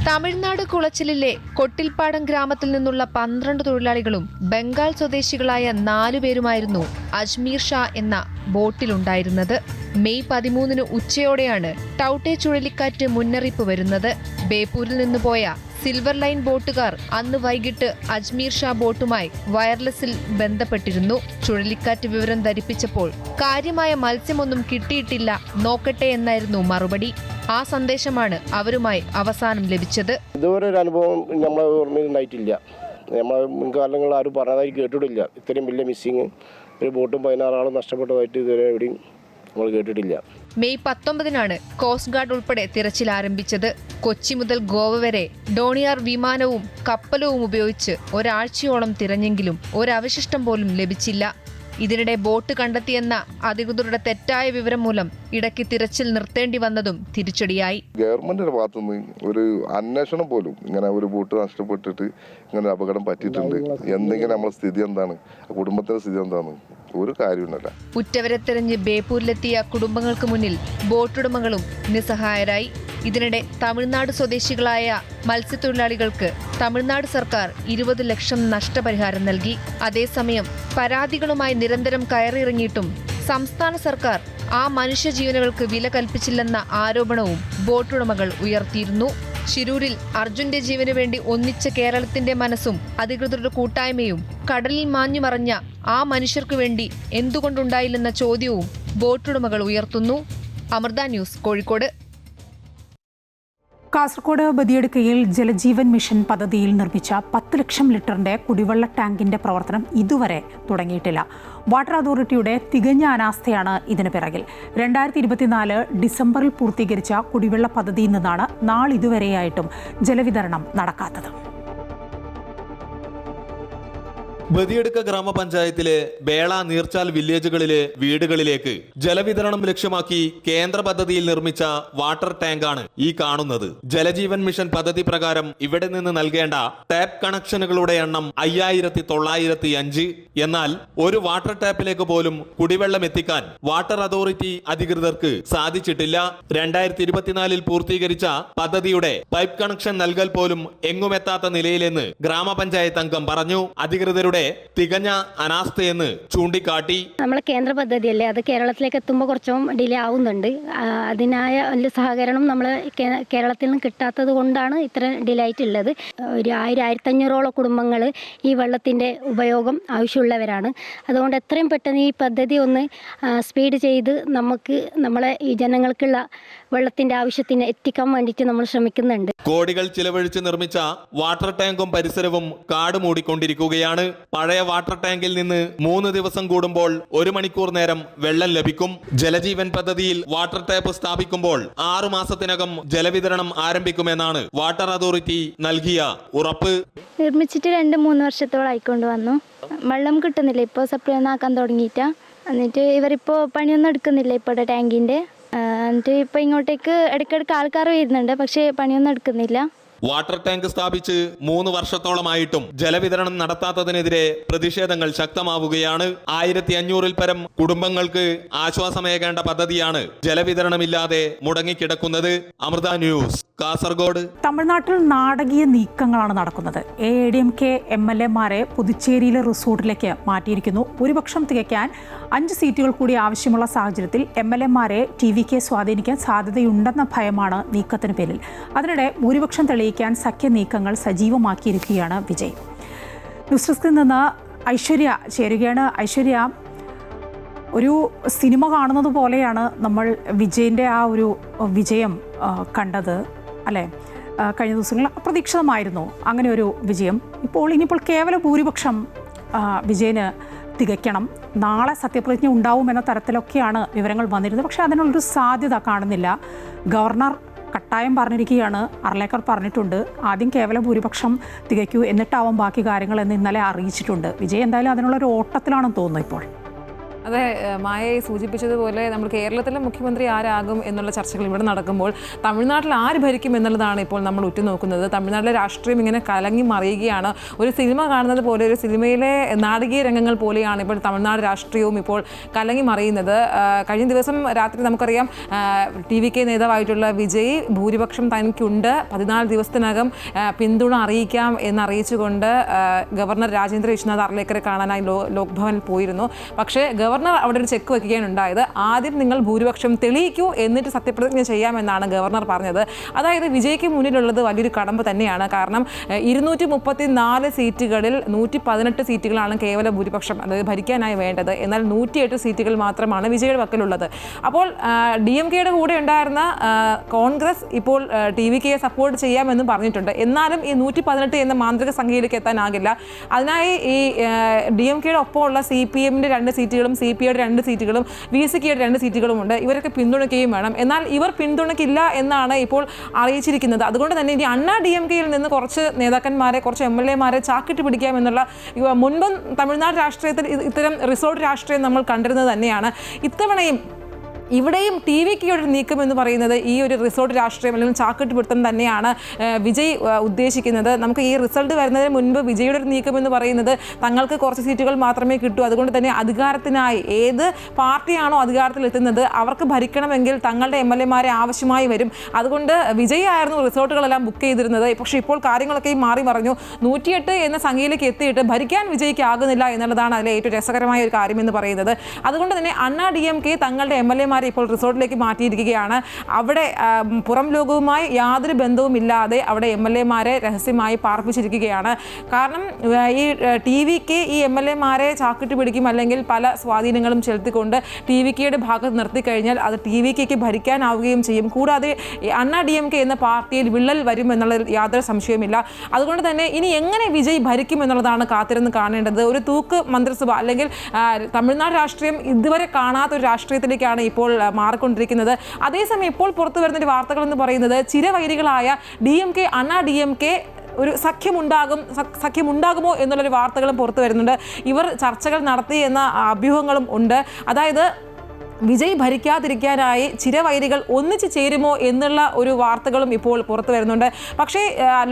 തമിഴ്നാട് കുളച്ചിലിലെ കൊട്ടിൽപ്പാടം ഗ്രാമത്തിൽ നിന്നുള്ള 12 തൊഴിലാളികളും ബംഗാൾ സ്വദേശികളായ 4 പേരുമായിരുന്നു അജ്മീർ ഷാ എന്ന ബോട്ടിലുണ്ടായിരുന്നത്. മെയ് 13-ന് ഉച്ചയോടെയാണ് ടൗട്ടെ ചുഴലിക്കാറ്റ് മുന്നറിയിപ്പ് വരുന്നത്. ബേപ്പൂരിൽ നിന്ന് പോയ സിൽവർ ലൈൻ ബോട്ടുകാർ അന്ന് വൈകിട്ട് അജ്മീർ ഷാ ബോട്ടുമായി വയർലെസ്സിൽ ബന്ധപ്പെട്ടിരുന്നു. ചുഴലിക്കാറ്റ് വിവരം ധരിപ്പിച്ചപ്പോൾ കാര്യമായ മത്സ്യമൊന്നും കിട്ടിയിട്ടില്ല, നോക്കട്ടെ എന്നായിരുന്നു മറുപടി. ആ സന്ദേശമാണ് അവരുമായി അവസാനം ലഭിച്ചത്. ഇതുവരെ ഒരു അനുഭവം നമ്മളെ ഓർമ്മയിലുണ്ടായിട്ടില്ല. നമ്മളെ മുൻകാലങ്ങളിൽ ആരും പറഞ്ഞതായി കേട്ടിട്ടില്ല. ഇത്രയും വലിയ മിസ്സിങ്, ഒരു ബോട്ടും 16 ആളും നഷ്ടപ്പെട്ടതായിട്ട് ഇതുവരെ എവിടെയും നമ്മൾ കേട്ടിട്ടില്ല. മെയ് 19-നാണ് കോസ്റ്റ് ഗാർഡ് ഉൾപ്പെടെ തിരച്ചിൽ ആരംഭിച്ചത്. കൊച്ചി മുതൽ ഗോവ വരെ ഡോണിയാർ വിമാനവും കപ്പലും ഉപയോഗിച്ച് ഒരാഴ്ചയോളം തിരഞ്ഞെങ്കിലും ഒരവശിഷ്ടം പോലും ലഭിച്ചില്ല. ഇതിനിടെ ബോട്ട് കണ്ടെത്തിയെന്ന അധികൃതരുടെ തെറ്റായ വിവരം മൂലം ഇടയ്ക്ക് തിരച്ചിൽ നിർത്തേണ്ടി വന്നതും തിരിച്ചടിയായി. ഗവൺമെന്റിന്റെ ഭാഗത്തുനിന്ന് ഒരു അന്വേഷണം പോലും, ഇങ്ങനെ ഒരു ബോട്ട് നഷ്ടപ്പെട്ടിട്ട് ഇങ്ങനെ അപകടം പറ്റിയിട്ടുണ്ട്, എന്തെങ്കിലും നമ്മുടെ സ്ഥിതി എന്താണ്, കുടുംബത്തിന്റെ സ്ഥിതി എന്താണ്, ഒരു കാര്യമില്ല. ഉറ്റവരെ തെരഞ്ഞ് ബേപ്പൂരിലെത്തിയ കുടുംബങ്ങൾക്ക് മുന്നിൽ ബോട്ടുടമകളും നിസ്സഹായരായി. ഇതിനിടെ തമിഴ്നാട് സ്വദേശികളായ മത്സ്യത്തൊഴിലാളികൾക്ക് തമിഴ്നാട് സർക്കാർ 20 ലക്ഷം നഷ്ടപരിഹാരം നൽകി. അതേസമയം പരാതികളുമായി നിരന്തരം കയറിയിറങ്ങിയിട്ടും സംസ്ഥാന സർക്കാർ ആ മനുഷ്യജീവനുകൾക്ക് വില കൽപ്പിച്ചില്ലെന്ന ആരോപണവും ബോട്ടുടമകൾ ഉയർത്തിയിരുന്നു. ശിരൂരിൽ അർജുന്റെ ജീവന് വേണ്ടി ഒന്നിച്ച കേരളത്തിന്റെ മനസ്സും അധികൃതരുടെ കൂട്ടായ്മയും കടലിൽ മാഞ്ഞുമറഞ്ഞ ആ മനുഷ്യർക്കു വേണ്ടി എന്തുകൊണ്ടുണ്ടായില്ലെന്ന ചോദ്യവും ബോട്ടുടമകൾ ഉയർത്തുന്നു. അമൃത ന്യൂസ്, കോഴിക്കോട്. കാസർഗോഡ് ബദിയടുക്കയിൽ ജലജീവൻ മിഷൻ പദ്ധതിയിൽ നിർമ്മിച്ച 10 ലക്ഷം ലിറ്ററിന്റെ കുടിവെള്ള ടാങ്കിന്റെ പ്രവർത്തനം ഇതുവരെ തുടങ്ങിയിട്ടില്ല. വാട്ടർ അതോറിറ്റിയുടെ തികഞ്ഞ അനാസ്ഥയാണ് ഇതിന് പിറകിൽ. 2024 ഡിസംബറിൽ പൂർത്തീകരിച്ച കുടിവെള്ള പദ്ധതിയിൽ നിന്നാണ് നാളിതുവരെയായിട്ടും ജലവിതരണം നടക്കാത്തത്. ബദിയടുക്ക ഗ്രാമപഞ്ചായത്തിലെ ബേള, നീർച്ചാൽ വില്ലേജുകളിലെ വീടുകളിലേക്ക് ജലവിതരണം ലക്ഷ്യമാക്കി കേന്ദ്ര പദ്ധതിയിൽ നിർമ്മിച്ച വാട്ടർ ടാങ്കാണ് ഈ കാണുന്നത്. ജലജീവൻ മിഷൻ പദ്ധതി പ്രകാരം ഇവിടെ നിന്ന് നൽകേണ്ട ടാപ്പ് കണക്ഷനുകളുടെ എണ്ണം 5905. എന്നാൽ ഒരു വാട്ടർ ടാപ്പിലേക്ക് പോലും കുടിവെള്ളം എത്തിക്കാൻ വാട്ടർ അതോറിറ്റി അധികൃതർക്ക് സാധിച്ചിട്ടില്ല. 2024 പൂർത്തീകരിച്ച പദ്ധതിയുടെ പൈപ്പ് കണക്ഷൻ നൽകൽ പോലും എങ്ങുമെത്താത്ത നിലയിലെന്ന് ഗ്രാമപഞ്ചായത്ത് അംഗം പറഞ്ഞു. അധികൃതരുടെ തികഞ്ഞ അനാസ്ഥയെന്ന് ചൂണ്ടിക്കാട്ടി. നമ്മളെ കേന്ദ്ര പദ്ധതിയല്ലേ, അത് കേരളത്തിലേക്ക് എത്തുമ്പോൾ കുറച്ചും ഡിലേ ആവുന്നുണ്ട്. അതിനായ വലിയ സഹകരണം നമ്മൾ കേരളത്തിൽ നിന്ന് കിട്ടാത്തത് കൊണ്ടാണ് ഇത്ര ഡിലേ ആയിട്ടുള്ളത്. ഒരു 1000-1500ഓളം കുടുംബങ്ങൾ ഈ വെള്ളത്തിൻ്റെ ഉപയോഗം ആവശ്യമുള്ളവരാണ്. അതുകൊണ്ട് എത്രയും പെട്ടെന്ന് ഈ പദ്ധതി ഒന്ന് സ്പീഡ് ചെയ്ത് നമുക്ക് നമ്മളെ ഈ ജനങ്ങൾക്കുള്ള വെള്ളത്തിൻ്റെ ആവശ്യത്തിന് എത്തിക്കാൻ വേണ്ടിയിട്ട് നമ്മൾ ശ്രമിക്കുന്നുണ്ട്. കോടികൾ ചിലവഴിച്ച് നിർമ്മിച്ച വാട്ടർ ടാങ്കും പരിസരവും കാട് മൂടിക്കൊണ്ടിരിക്കുകയാണ്. പഴയ വാട്ടർ ടാങ്കിൽ നിന്ന് 3 ദിവസം കൂടുമ്പോൾ 1 മണിക്കൂർ നേരം വെള്ളം ലഭിക്കും. ജലജീവൻ പദ്ധതിയിൽ വാട്ടർ ടാപ്പ് സ്ഥാപിക്കുമ്പോൾ 6 മാസത്തിനകം ജലവിതരണം ആരംഭിക്കുമെന്നാണ് വാട്ടർ അതോറിറ്റി നൽകിയ ഉറപ്പ്. നിർമ്മിച്ചിട്ട് 2-3 വർഷത്തോളം ആയിക്കൊണ്ട് വന്നു. വെള്ളം കിട്ടുന്നില്ല, ഇപ്പോൾ സപ്ലൈ ഒന്നും ആക്കാൻ തുടങ്ങിയിട്ടാ. എന്നിട്ട് ഇവരിപ്പോൾ പണിയൊന്നും എടുക്കുന്നില്ല. ഇപ്പോഴത്തെ ടാങ്കിൻ്റെ എന്നിട്ട് ഇപ്പം ഇങ്ങോട്ടേക്ക് ഇടയ്ക്കിടയ്ക്ക് ആൾക്കാർ വരുന്നുണ്ട്, പക്ഷേ പണിയൊന്നും എടുക്കുന്നില്ല. വാട്ടർ ടാങ്ക് സ്ഥാപിച്ച് 3 വർഷത്തോളമായിട്ടും ജലവിതരണം നടത്താത്തതിനെതിരെ പ്രതിഷേധങ്ങൾ ശക്തമാവുകയാണ്. 1500-ൽ പരം കുടുംബങ്ങൾക്ക് ആശ്വാസമേകേണ്ട പദ്ധതിയാണ് ജലവിതരണമില്ലാതെ മുടങ്ങിക്കിടക്കുന്നത്. അമൃത ന്യൂസ്, കാസർഗോഡ്. തമിഴ്നാട്ടിൽ നാടകീയ നീക്കങ്ങളാണ് നടക്കുന്നത്. ADMK MLA-മാരെ പുതുച്ചേരിയിലെ റിസോർട്ടിലേക്ക് മാറ്റിയിരിക്കുന്നു. ഭൂരിപക്ഷം തികയ്ക്കാൻ 5 സീറ്റുകൾ കൂടി ആവശ്യമുള്ള സാഹചര്യത്തിൽ MLA-മാരെ TVK സ്വാധീനിക്കാൻ സാധ്യതയുണ്ടെന്ന ഭയമാണ് നീക്കത്തിന് പേരിൽ. അതിനിടെ ഭൂരിപക്ഷം തെളിയിക്കാൻ സഖ്യ നീക്കങ്ങൾ സജീവമാക്കിയിരിക്കുകയാണ് വിജയ്. ന്യൂസ് ഡെസ്കിൽ നിന്ന് ഐശ്വര്യ ചേരുകയാണ്. ഐശ്വര്യ, ഒരു സിനിമ കാണുന്നത് പോലെയാണ് നമ്മൾ വിജയിൻ്റെ ആ ഒരു വിജയം കണ്ടത്, അല്ലേ? കഴിഞ്ഞ ദിവസങ്ങളിൽ അപ്രതീക്ഷിതമായിരുന്നു അങ്ങനെ ഒരു വിജയം. ഇനിയിപ്പോൾ കേവല ഭൂരിപക്ഷം വിജയന് തികയ്ക്കണം, നാളെ സത്യപ്രതിജ്ഞ ഉണ്ടാവുമെന്ന തരത്തിലൊക്കെയാണ് വിവരങ്ങൾ വന്നിരുന്നത്. പക്ഷേ അതിനുള്ളൊരു സാധ്യത കാണുന്നില്ല. ഗവർണർ കട്ടായം പറഞ്ഞിരിക്കുകയാണ്, അർലേക്കർ പറഞ്ഞിട്ടുണ്ട്, ആദ്യം കേവല ഭൂരിപക്ഷം തികയ്ക്കൂ എന്നിട്ടാവും ബാക്കി കാര്യങ്ങളെന്ന് ഇന്നലെ അറിയിച്ചിട്ടുണ്ട്. വിജയ് എന്തായാലും അതിനുള്ളൊരു ഓട്ടത്തിലാണെന്ന് തോന്നുന്നു ഇപ്പോൾ. അതെ, മായയെ സൂചിപ്പിച്ചതുപോലെ നമ്മൾ കേരളത്തിലെ മുഖ്യമന്ത്രി ആരാകും എന്നുള്ള ചർച്ചകൾ ഇവിടെ നടക്കുമ്പോൾ തമിഴ്നാട്ടിൽ ആര് ഭരിക്കും എന്നുള്ളതാണ് ഇപ്പോൾ നമ്മൾ ഉറ്റുനോക്കുന്നത്. തമിഴ്നാട്ടിലെ രാഷ്ട്രീയം ഇങ്ങനെ കലങ്ങി മറിയുകയാണ്. ഒരു സിനിമ കാണുന്നത് പോലെ, ഒരു സിനിമയിലെ നാടകീയ രംഗങ്ങൾ പോലെയാണ് ഇപ്പോൾ തമിഴ്നാട് രാഷ്ട്രീയവും ഇപ്പോൾ കലങ്ങി മറിയുന്നത്. കഴിഞ്ഞ ദിവസം രാത്രി നമുക്കറിയാം TVK നേതാവായിട്ടുള്ള വിജയ് ഭൂരിപക്ഷം തനിക്കുണ്ട്, 14 ദിവസത്തിനകം പിന്തുണ അറിയിക്കാം എന്നറിയിച്ചുകൊണ്ട് ഗവർണർ രാജേന്ദ്ര വിശ്വനാഥ് അർലേക്കറെ കാണാനായി ലോക്ഭവനിൽ പോയിരുന്നു. പക്ഷേ ഗവർണർ അവിടെ ഒരു ചെക്ക് വയ്ക്കുകയാണ് ഉണ്ടായത്. ആദ്യം നിങ്ങൾ ഭൂരിപക്ഷം തെളിയിക്കൂ, എന്നിട്ട് സത്യപ്രതിജ്ഞ ചെയ്യാമെന്നാണ് ഗവർണർ പറഞ്ഞത്. അതായത് വിജയ്ക്ക് മുന്നിലുള്ളത് വലിയൊരു കടമ്പ തന്നെയാണ്. കാരണം 234 സീറ്റുകളിൽ 118 സീറ്റുകളാണ് കേവല ഭൂരിപക്ഷം, അതായത് ഭരിക്കാനായി വേണ്ടത്. എന്നാൽ 108 സീറ്റുകൾ മാത്രമാണ് വിജയുടെ പക്കലുള്ളത്. അപ്പോൾ DMK-യുടെ കൂടെ ഉണ്ടായിരുന്ന കോൺഗ്രസ് ഇപ്പോൾ TVK-യെ സപ്പോർട്ട് ചെയ്യാമെന്നും പറഞ്ഞിട്ടുണ്ട്. എന്നാലും ഈ 118 എന്ന മാന്ത്രിക സംഖ്യയിലേക്ക് എത്താനാകില്ല. അതിനായി ഈ DMK-യുടെ ഒപ്പമുള്ള CPM-ന്റെ 2 സീറ്റുകളും CPI-യുടെ 2 സീറ്റുകളും VCK-യുടെ 2 സീറ്റുകളും ഉണ്ട്. ഇവരൊക്കെ പിന്തുണയ്ക്കുകയും വേണം. എന്നാൽ ഇവർ പിന്തുണയ്ക്കില്ല എന്നാണ് ഇപ്പോൾ അറിയിച്ചിരിക്കുന്നത്. അതുകൊണ്ട് തന്നെ ഇനി അണ്ണാ DMK-യിൽ നിന്ന് കുറച്ച് നേതാക്കന്മാരെ, കുറച്ച് MLA-മാരെ ചാക്കിട്ട് പിടിക്കാമെന്നുള്ള മുൻപും തമിഴ്നാട് രാഷ്ട്രീയത്തിൽ ഇത്തരം റിസോർട്ട് രാഷ്ട്രീയം നമ്മൾ കണ്ടിരുന്നത് തന്നെയാണ്. ഇത്തവണയും ഇവിടെയും TVK-യുടെ നീക്കം എന്ന് പറയുന്നത് ഈ ഒരു റിസോർട്ട് രാഷ്ട്രീയം അല്ലെങ്കിൽ ചാക്കിട്ട് പിടുത്തം തന്നെയാണ് വിജയ് ഉദ്ദേശിക്കുന്നത്. നമുക്ക് ഈ റിസൾട്ട് വരുന്നതിന് മുൻപ് വിജയുടെ ഒരു നീക്കം എന്ന് പറയുന്നത് തങ്ങൾക്ക് കുറച്ച് സീറ്റുകൾ മാത്രമേ കിട്ടൂ, അതുകൊണ്ട് തന്നെ അധികാരത്തിനായി ഏത് പാർട്ടിയാണോ അധികാരത്തിലെത്തുന്നത് അവർക്ക് ഭരിക്കണമെങ്കിൽ തങ്ങളുടെ MLA-മാരെ ആവശ്യമായി വരും. അതുകൊണ്ട് വിജയ് ആയിരുന്നു റിസോർട്ടുകളെല്ലാം ബുക്ക് ചെയ്തിരുന്നത്. പക്ഷേ ഇപ്പോൾ കാര്യങ്ങളൊക്കെ മാറി മറിഞ്ഞു. 108 എന്ന സംഖ്യയിലേക്ക് എത്തിയിട്ട് ഭരിക്കാൻ വിജയ്ക്ക് ആകുന്നില്ല എന്നുള്ളതാണ് അതിലെ ഏറ്റവും രസകരമായ ഒരു കാര്യം എന്ന് പറയുന്നത്. അതുകൊണ്ട് തന്നെ അണ്ണാ DMK തങ്ങളുടെ MLA-മാരെ ഇപ്പോൾ റിസോർട്ടിലേക്ക് മാറ്റിയിരിക്കുകയാണ്. അവിടെ പുറം ലോകവുമായി യാതൊരു ബന്ധവുമില്ലാതെ അവിടെ MLA-മാരെ രഹസ്യമായി പാർപ്പിച്ചിരിക്കുകയാണ്. കാരണം ഈ TVK ഈ MLA-മാരെ ചാക്കിട്ട് പിടിക്കും, അല്ലെങ്കിൽ പല സ്വാധീനങ്ങളും ചെലുത്തിക്കൊണ്ട് TVK-യുടെ ഭാഗത്ത് നിർത്തിക്കഴിഞ്ഞാൽ അത് TVK-ക്ക് ഭരിക്കാനാവുകയും ചെയ്യും. കൂടാതെ അണ്ണാ DMK എന്ന പാർട്ടിയിൽ വിള്ളൽ വരും എന്നുള്ളതിൽ യാതൊരു സംശയവുമില്ല. അതുകൊണ്ട് തന്നെ ഇനി എങ്ങനെ വിജയ് ഭരിക്കും എന്നുള്ളതാണ് കാത്തിരുന്ന് കാണേണ്ടത്. ഒരു തൂക്ക് മന്ത്രിസഭ അല്ലെങ്കിൽ തമിഴ്നാട് രാഷ്ട്രീയം ഇതുവരെ കാണാത്തൊരു രാഷ്ട്രീയത്തിലേക്കാണ് ഇപ്പോൾ മാറിക്കൊണ്ടിരിക്കുന്നത്. അതേസമയം ഇപ്പോൾ പുറത്തു വരുന്നൊരു വാർത്തകൾ എന്ന് പറയുന്നത് ചിരവൈരികളായ DMK അണ്ണാ DMK ഒരു സഖ്യമുണ്ടാകുമോ എന്നുള്ളൊരു വാർത്തകളും പുറത്തു വരുന്നുണ്ട്. ഇവർ ചർച്ചകൾ നടത്തി എന്ന അഭ്യൂഹങ്ങളും ഉണ്ട്. അതായത് വിജയ് ഭരിക്കാതിരിക്കാനായി ചിരവൈരികൾ ഒന്നിച്ചു ചേരുമോ എന്നുള്ള ഒരു വാർത്തകളും ഇപ്പോൾ പുറത്തു വരുന്നുണ്ട്. പക്ഷേ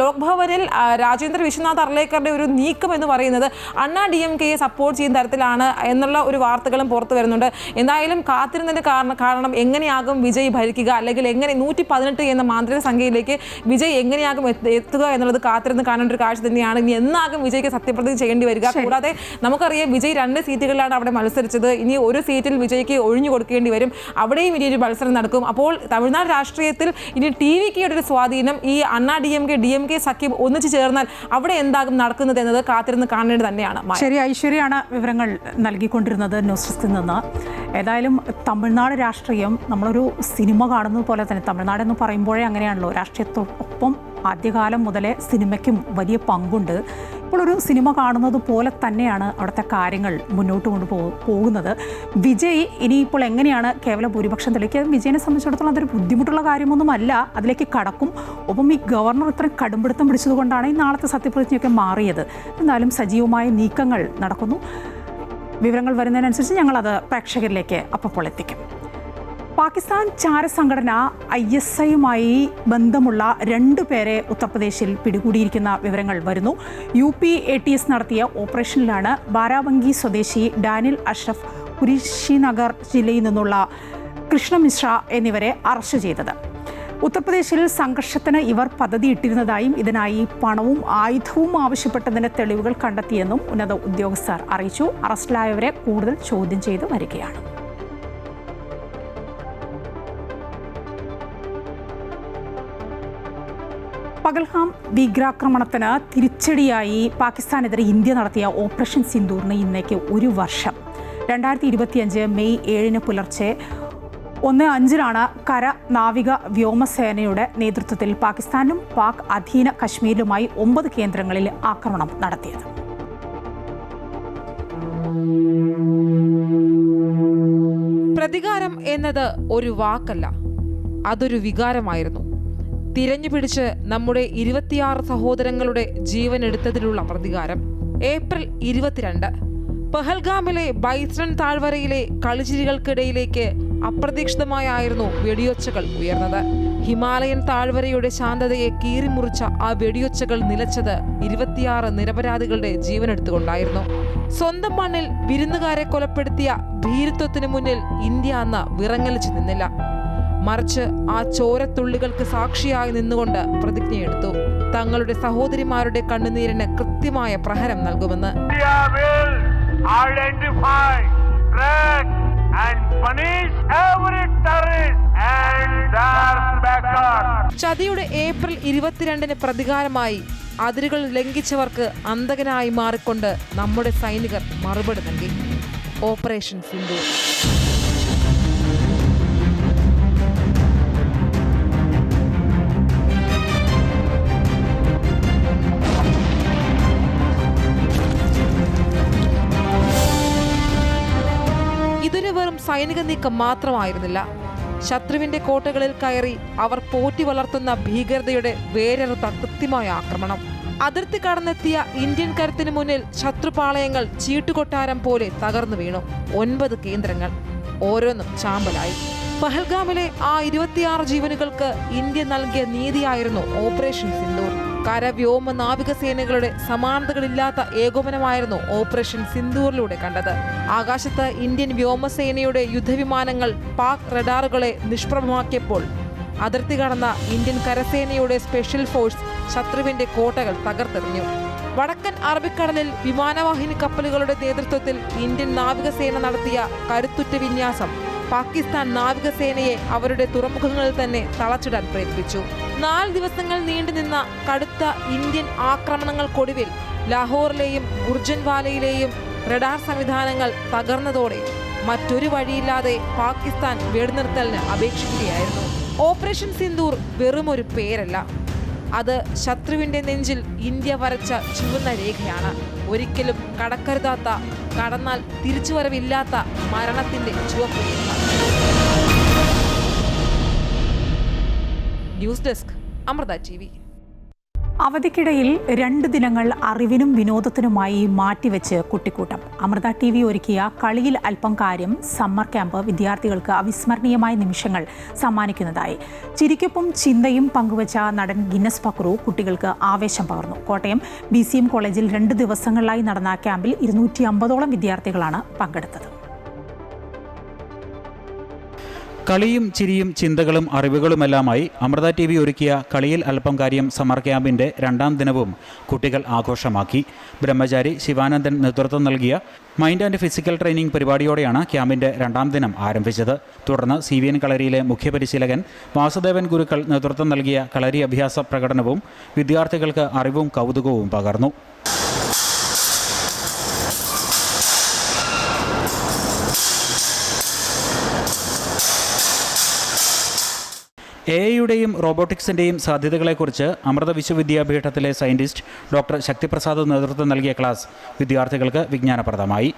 ലോക്ഭവനിൽ രാജേന്ദ്ര വിശ്വനാഥ് അർലേക്കറുടെ ഒരു നീക്കം എന്ന് പറയുന്നത് അണ്ണാ DMK-യെ സപ്പോർട്ട് ചെയ്യുന്ന തരത്തിലാണ് എന്നുള്ള ഒരു വാർത്തകളും പുറത്തു വരുന്നുണ്ട്. എന്തായാലും കാത്തിരുന്നതിന് കാരണം എങ്ങനെയാകും വിജയ് ഭരിക്കുക, അല്ലെങ്കിൽ എങ്ങനെ 118 എന്ന മാന്ത്രിക സംഖ്യയിലേക്ക് വിജയ് എങ്ങനെയാകും എത്തുക എന്നുള്ളത് കാത്തിരുന്ന് കാണേണ്ട ഒരു കാഴ്ച തന്നെയാണ്. ഇനി എന്നാകും വിജയ്ക്ക് സത്യപ്രതിജ്ഞ ചെയ്യേണ്ടി വരിക. കൂടാതെ നമുക്കറിയാം വിജയ് 2 സീറ്റുകളിലാണ് അവിടെ മത്സരിച്ചത്. ഇനി ഒരു സീറ്റിൽ വിജയ്ക്ക് ഒഴിഞ്ഞു കൊടുക്കേണ്ടി വരും. അവിടെയും ഇനി ഒരു മത്സരം നടക്കും. അപ്പോൾ തമിഴ്നാട് രാഷ്ട്രീയത്തിൽ ഇനി TVK-യുടെ ഒരു സ്വാധീനം, ഈ അണ്ണാ DMK സഖ്യം ഒന്നിച്ചു ചേർന്നാൽ അവിടെ എന്താകും നടക്കുന്നത് എന്നത് കാത്തിരുന്ന് കാണേണ്ടത് തന്നെയാണ്. ശരി, ഐശ്വര്യയാണ് വിവരങ്ങൾ നൽകിക്കൊണ്ടിരുന്നത് ന്യൂസ് ഡെസ്കിൽ നിന്ന്. ഏതായാലും തമിഴ്നാട് രാഷ്ട്രീയം നമ്മളൊരു സിനിമ കാണുന്നത് പോലെ തന്നെ, തമിഴ്നാട് എന്ന് പറയുമ്പോഴേ അങ്ങനെയാണല്ലോ, രാഷ്ട്രീയത്തോടൊപ്പം ആദ്യകാലം മുതലേ സിനിമയ്ക്കും വലിയ പങ്കുണ്ട്. ഇപ്പോൾ ഒരു സിനിമ കാണുന്നത് പോലെ തന്നെയാണ് അവിടുത്തെ കാര്യങ്ങൾ മുന്നോട്ട് പോകുന്നത്. വിജയ് ഇനിയിപ്പോൾ എങ്ങനെയാണ് കേവല ഭൂരിപക്ഷം തെളിയിക്കുക? വിജയനെ സംബന്ധിച്ചിടത്തോളം അതൊരു ബുദ്ധിമുട്ടുള്ള കാര്യമൊന്നുമല്ല, അതിലേക്ക് കടക്കും. ഒപ്പം ഈ ഗവർണർ ഇത്രയും കടുംപിടുത്തം പിടിച്ചതുകൊണ്ടാണ് ഈ നാളത്തെ സത്യപ്രതിജ്ഞയൊക്കെ മാറിയത്. എന്നാലും സജീവമായ നീക്കങ്ങൾ നടക്കുന്നു. വിവരങ്ങൾ വരുന്നതിനനുസരിച്ച് ഞങ്ങളത് പ്രേക്ഷകരിലേക്ക് അപ്പോൾ എത്തിക്കും. പാകിസ്ഥാൻ ചാരസംഘടന ISIയുമായി ബന്ധമുള്ള 2 പേരെ ഉത്തർപ്രദേശിൽ പിടികൂടിയിരിക്കുന്ന വിവരങ്ങൾ വരുന്നു. UP ATS നടത്തിയ ഓപ്പറേഷനിലാണ് ബാരാബങ്കി സ്വദേശി ഡാനിൽ അഷ്റഫ്, കുരിശിനഗർ ജില്ലയിൽ നിന്നുള്ള കൃഷ്ണ മിശ്ര എന്നിവരെ അറസ്റ്റ് ചെയ്തത്. ഉത്തർപ്രദേശിൽ സംഘർഷത്തിന് ഇവർ പദ്ധതിയിട്ടിരുന്നതായും ഇതിനായി പണവും ആയുധവും ആവശ്യപ്പെട്ടതിന് തെളിവുകൾ കണ്ടെത്തിയെന്നും ഉന്നത ഉദ്യോഗസ്ഥർ അറിയിച്ചു. അറസ്റ്റിലായവരെ കൂടുതൽ ചോദ്യം ചെയ്ത് വരികയാണ്. പഹൽഗാം ഭീകരാക്രമണത്തിന് തിരിച്ചടിയായി പാകിസ്ഥാനെതിരെ ഇന്ത്യ നടത്തിയ ഓപ്പറേഷൻ സിന്ദൂറിന് ഇന്നേക്ക് 1 വർഷം. 2025 മെയ് 7 പുലർച്ചെ 1:05 കര നാവിക വ്യോമസേനയുടെ നേതൃത്വത്തിൽ പാകിസ്ഥാനും പാക് അധീന കശ്മീരിലുമായി 9 കേന്ദ്രങ്ങളിൽ ആക്രമണം നടത്തിയത്. പ്രതികാരം എന്നത് ഒരു വാക്കല്ല, അതൊരു വികാരമായിരുന്നു. തിരഞ്ഞുപിടിച്ച് നമ്മുടെ 26 സഹോദരങ്ങളുടെ ജീവൻ എടുത്തതിലുള്ള പ്രതികാരം. ഏപ്രിൽ 22 പഹൽഗാമിലെ ബൈസ്രൺ താഴ്വരയിലെ കളിച്ചിരികൾക്കിടയിലേക്ക് അപ്രതീക്ഷിതമായായിരുന്നു വെടിയൊച്ചകൾ ഉയർന്നത്. ഹിമാലയൻ താഴ്വരയുടെ ശാന്തതയെ കീറിമുറിച്ച ആ വെടിയൊച്ചകൾ നിലച്ചത് 26 നിരപരാധികളുടെ ജീവനെടുത്തുകൊണ്ടായിരുന്നു. സ്വന്തം മണ്ണിൽ വിരുന്നുകാരെ കൊലപ്പെടുത്തിയ ഭീരുത്വത്തിന് മുന്നിൽ ഇന്ത്യ അന്ന് വിറങ്ങലിച്ചു നിന്നില്ല. മറിച്ച് ആ ചോരത്തുള്ളികൾക്ക് സാക്ഷിയായി നിന്നുകൊണ്ട് പ്രതിജ്ഞയെടുത്തു, തങ്ങളുടെ സഹോദരിമാരുടെ കണ്ണുനീരിന് കൃത്യമായ പ്രഹരം നൽകുമെന്ന്. ചതിയുടെ ഏപ്രിൽ 22 പ്രതികാരമായി അതിരുകൾ ലംഘിച്ചവർക്ക് അന്തകനായി മാറിക്കൊണ്ട് നമ്മുടെ സൈനികർ മറുപടി നൽകി. ഓപ്പറേഷൻ സിന്ദൂർ. ഇതിന് വെറും സൈനിക നീക്കം മാത്രമായിരുന്നില്ല. ശത്രുവിന്റെ കോട്ടകളിൽ കയറി അവർ പോറ്റി വളർത്തുന്ന ഭീകരതയുടെ വേരറുത്ത കൃത്യമായ ആക്രമണം. അതിർത്തി കടന്നെത്തിയ ഇന്ത്യൻ കരുത്തിന് മുന്നിൽ ശത്രുപാളയങ്ങൾ ചീട്ടുകൊട്ടാരം പോലെ തകർന്നു വീണു. 9 കേന്ദ്രങ്ങൾ, ഓരോന്നും ചാമ്പലായി. പഹൽഗാമിലെ ആ 26 ജീവനുകൾക്ക് ഇന്ത്യ നൽകിയ നീതിയായിരുന്നു ഓപ്പറേഷൻ സിന്ദൂർ. കര, വ്യോമ, നാവികസേനകളുടെ സമാനതകളില്ലാത്ത ഏകോപനമായിരുന്നു ഓപ്പറേഷൻ സിന്ദൂറിലൂടെ കണ്ടത്. ആകാശത്ത് ഇന്ത്യൻ വ്യോമസേനയുടെ യുദ്ധവിമാനങ്ങൾ പാക് റഡാറുകളെ നിഷ്പ്രഭമാക്കിയപ്പോൾ അതിർത്തി കടന്ന ഇന്ത്യൻ കരസേനയുടെ സ്പെഷ്യൽ ഫോഴ്സ് ശത്രുവിന്റെ കോട്ടകൾ തകർത്തെറിഞ്ഞു. വടക്കൻ അറബിക്കടലിൽ വിമാനവാഹിനി കപ്പലുകളുടെ നേതൃത്വത്തിൽ ഇന്ത്യൻ നാവികസേന നടത്തിയ കരുത്തുറ്റ വിന്യാസം പാകിസ്ഥാൻ നാവികസേനയെ അവരുടെ തുറമുഖങ്ങളിൽ തന്നെ തളച്ചിടാൻ പ്രേരിപ്പിച്ചു. 4 ദിവസങ്ങൾ നീണ്ടുനിന്ന കടുത്ത ഇന്ത്യൻ ആക്രമണങ്ങൾക്കൊടുവിൽ ലാഹോറിലെയും ഗുർജൻവാലയിലെയും റഡാർ സംവിധാനങ്ങൾ തകർന്നതോടെ മറ്റൊരു വഴിയില്ലാതെ പാകിസ്ഥാൻ വെടിനിർത്തലിന് അപേക്ഷിക്കുകയായിരുന്നു. ഓപ്പറേഷൻ സിന്ദൂർ വെറുമൊരു പേരല്ല, അത് ശത്രുവിന്റെ നെഞ്ചിൽ ഇന്ത്യ വരച്ച ചുവന്ന രേഖയാണ്. ഒരിക്കലും കടക്കരുതാത്ത, കടന്നാൽ തിരിച്ചുവരവില്ലാത്ത മരണത്തിന്റെ ചുവപ്പ്. News desk, Amrita TV. അവധിക്കിടയിൽ 2 ദിനങ്ങൾ അറിവിനും വിനോദത്തിനുമായി മാറ്റിവെച്ച് കുട്ടിക്കൂട്ടം. അമൃത TV ഒരുക്കിയ കളിയിൽ അല്പം കാര്യം സമ്മർ ക്യാമ്പ് വിദ്യാർത്ഥികൾക്ക് അവിസ്മരണീയമായ നിമിഷങ്ങൾ സമ്മാനിക്കുന്നതായി. ചിരിക്കൊപ്പം ചിന്തയും പങ്കുവച്ച നടൻ ഗിന്നസ് പക്രു കുട്ടികൾക്ക് ആവേശം പകർന്നു. കോട്ടയം BCM കോളേജിൽ 2 ദിവസങ്ങളിലായി നടന്ന ക്യാമ്പിൽ 250ഓളം വിദ്യാർത്ഥികളാണ് പങ്കെടുത്തത്. കളിയും ചിരിയും ചിന്തകളും അറിവുകളുമെല്ലാമായി അമൃത TV ഒരുക്കിയ കളിയിൽ അല്പം കാര്യം സമ്മർ ക്യാമ്പിൻ്റെ 2ാം ദിനവും കുട്ടികൾ ആഘോഷമാക്കി. ബ്രഹ്മചാരി ശിവാനന്ദൻ നേതൃത്വം നൽകിയ മൈൻഡ് ആൻഡ് ഫിസിക്കൽ ട്രെയിനിങ് പരിപാടിയോടെയാണ് ക്യാമ്പിൻ്റെ 2ാം ദിനം ആരംഭിച്ചത്. തുടർന്ന് CVN കളരിയിലെ മുഖ്യപരിശീലകൻ വാസുദേവൻ ഗുരുക്കൾ നേതൃത്വം നൽകിയ കളരി അഭ്യാസ പ്രകടനവും വിദ്യാർത്ഥികൾക്ക് അറിവും കൗതുകവും പകർന്നു. AI-യുടെയും റോബോട്ടിക്സിൻ്റെയും സാധ്യതകളെക്കുറിച്ച് അമൃത വിശ്വവിദ്യാപീഠത്തിലെ സയൻറ്റിസ്റ്റ് ഡോക്ടർ ശക്തിപ്രസാദ് നേതൃത്വം നൽകിയ ക്ലാസ് വിദ്യാർത്ഥികൾക്ക് വിജ്ഞാനപ്രദമായി.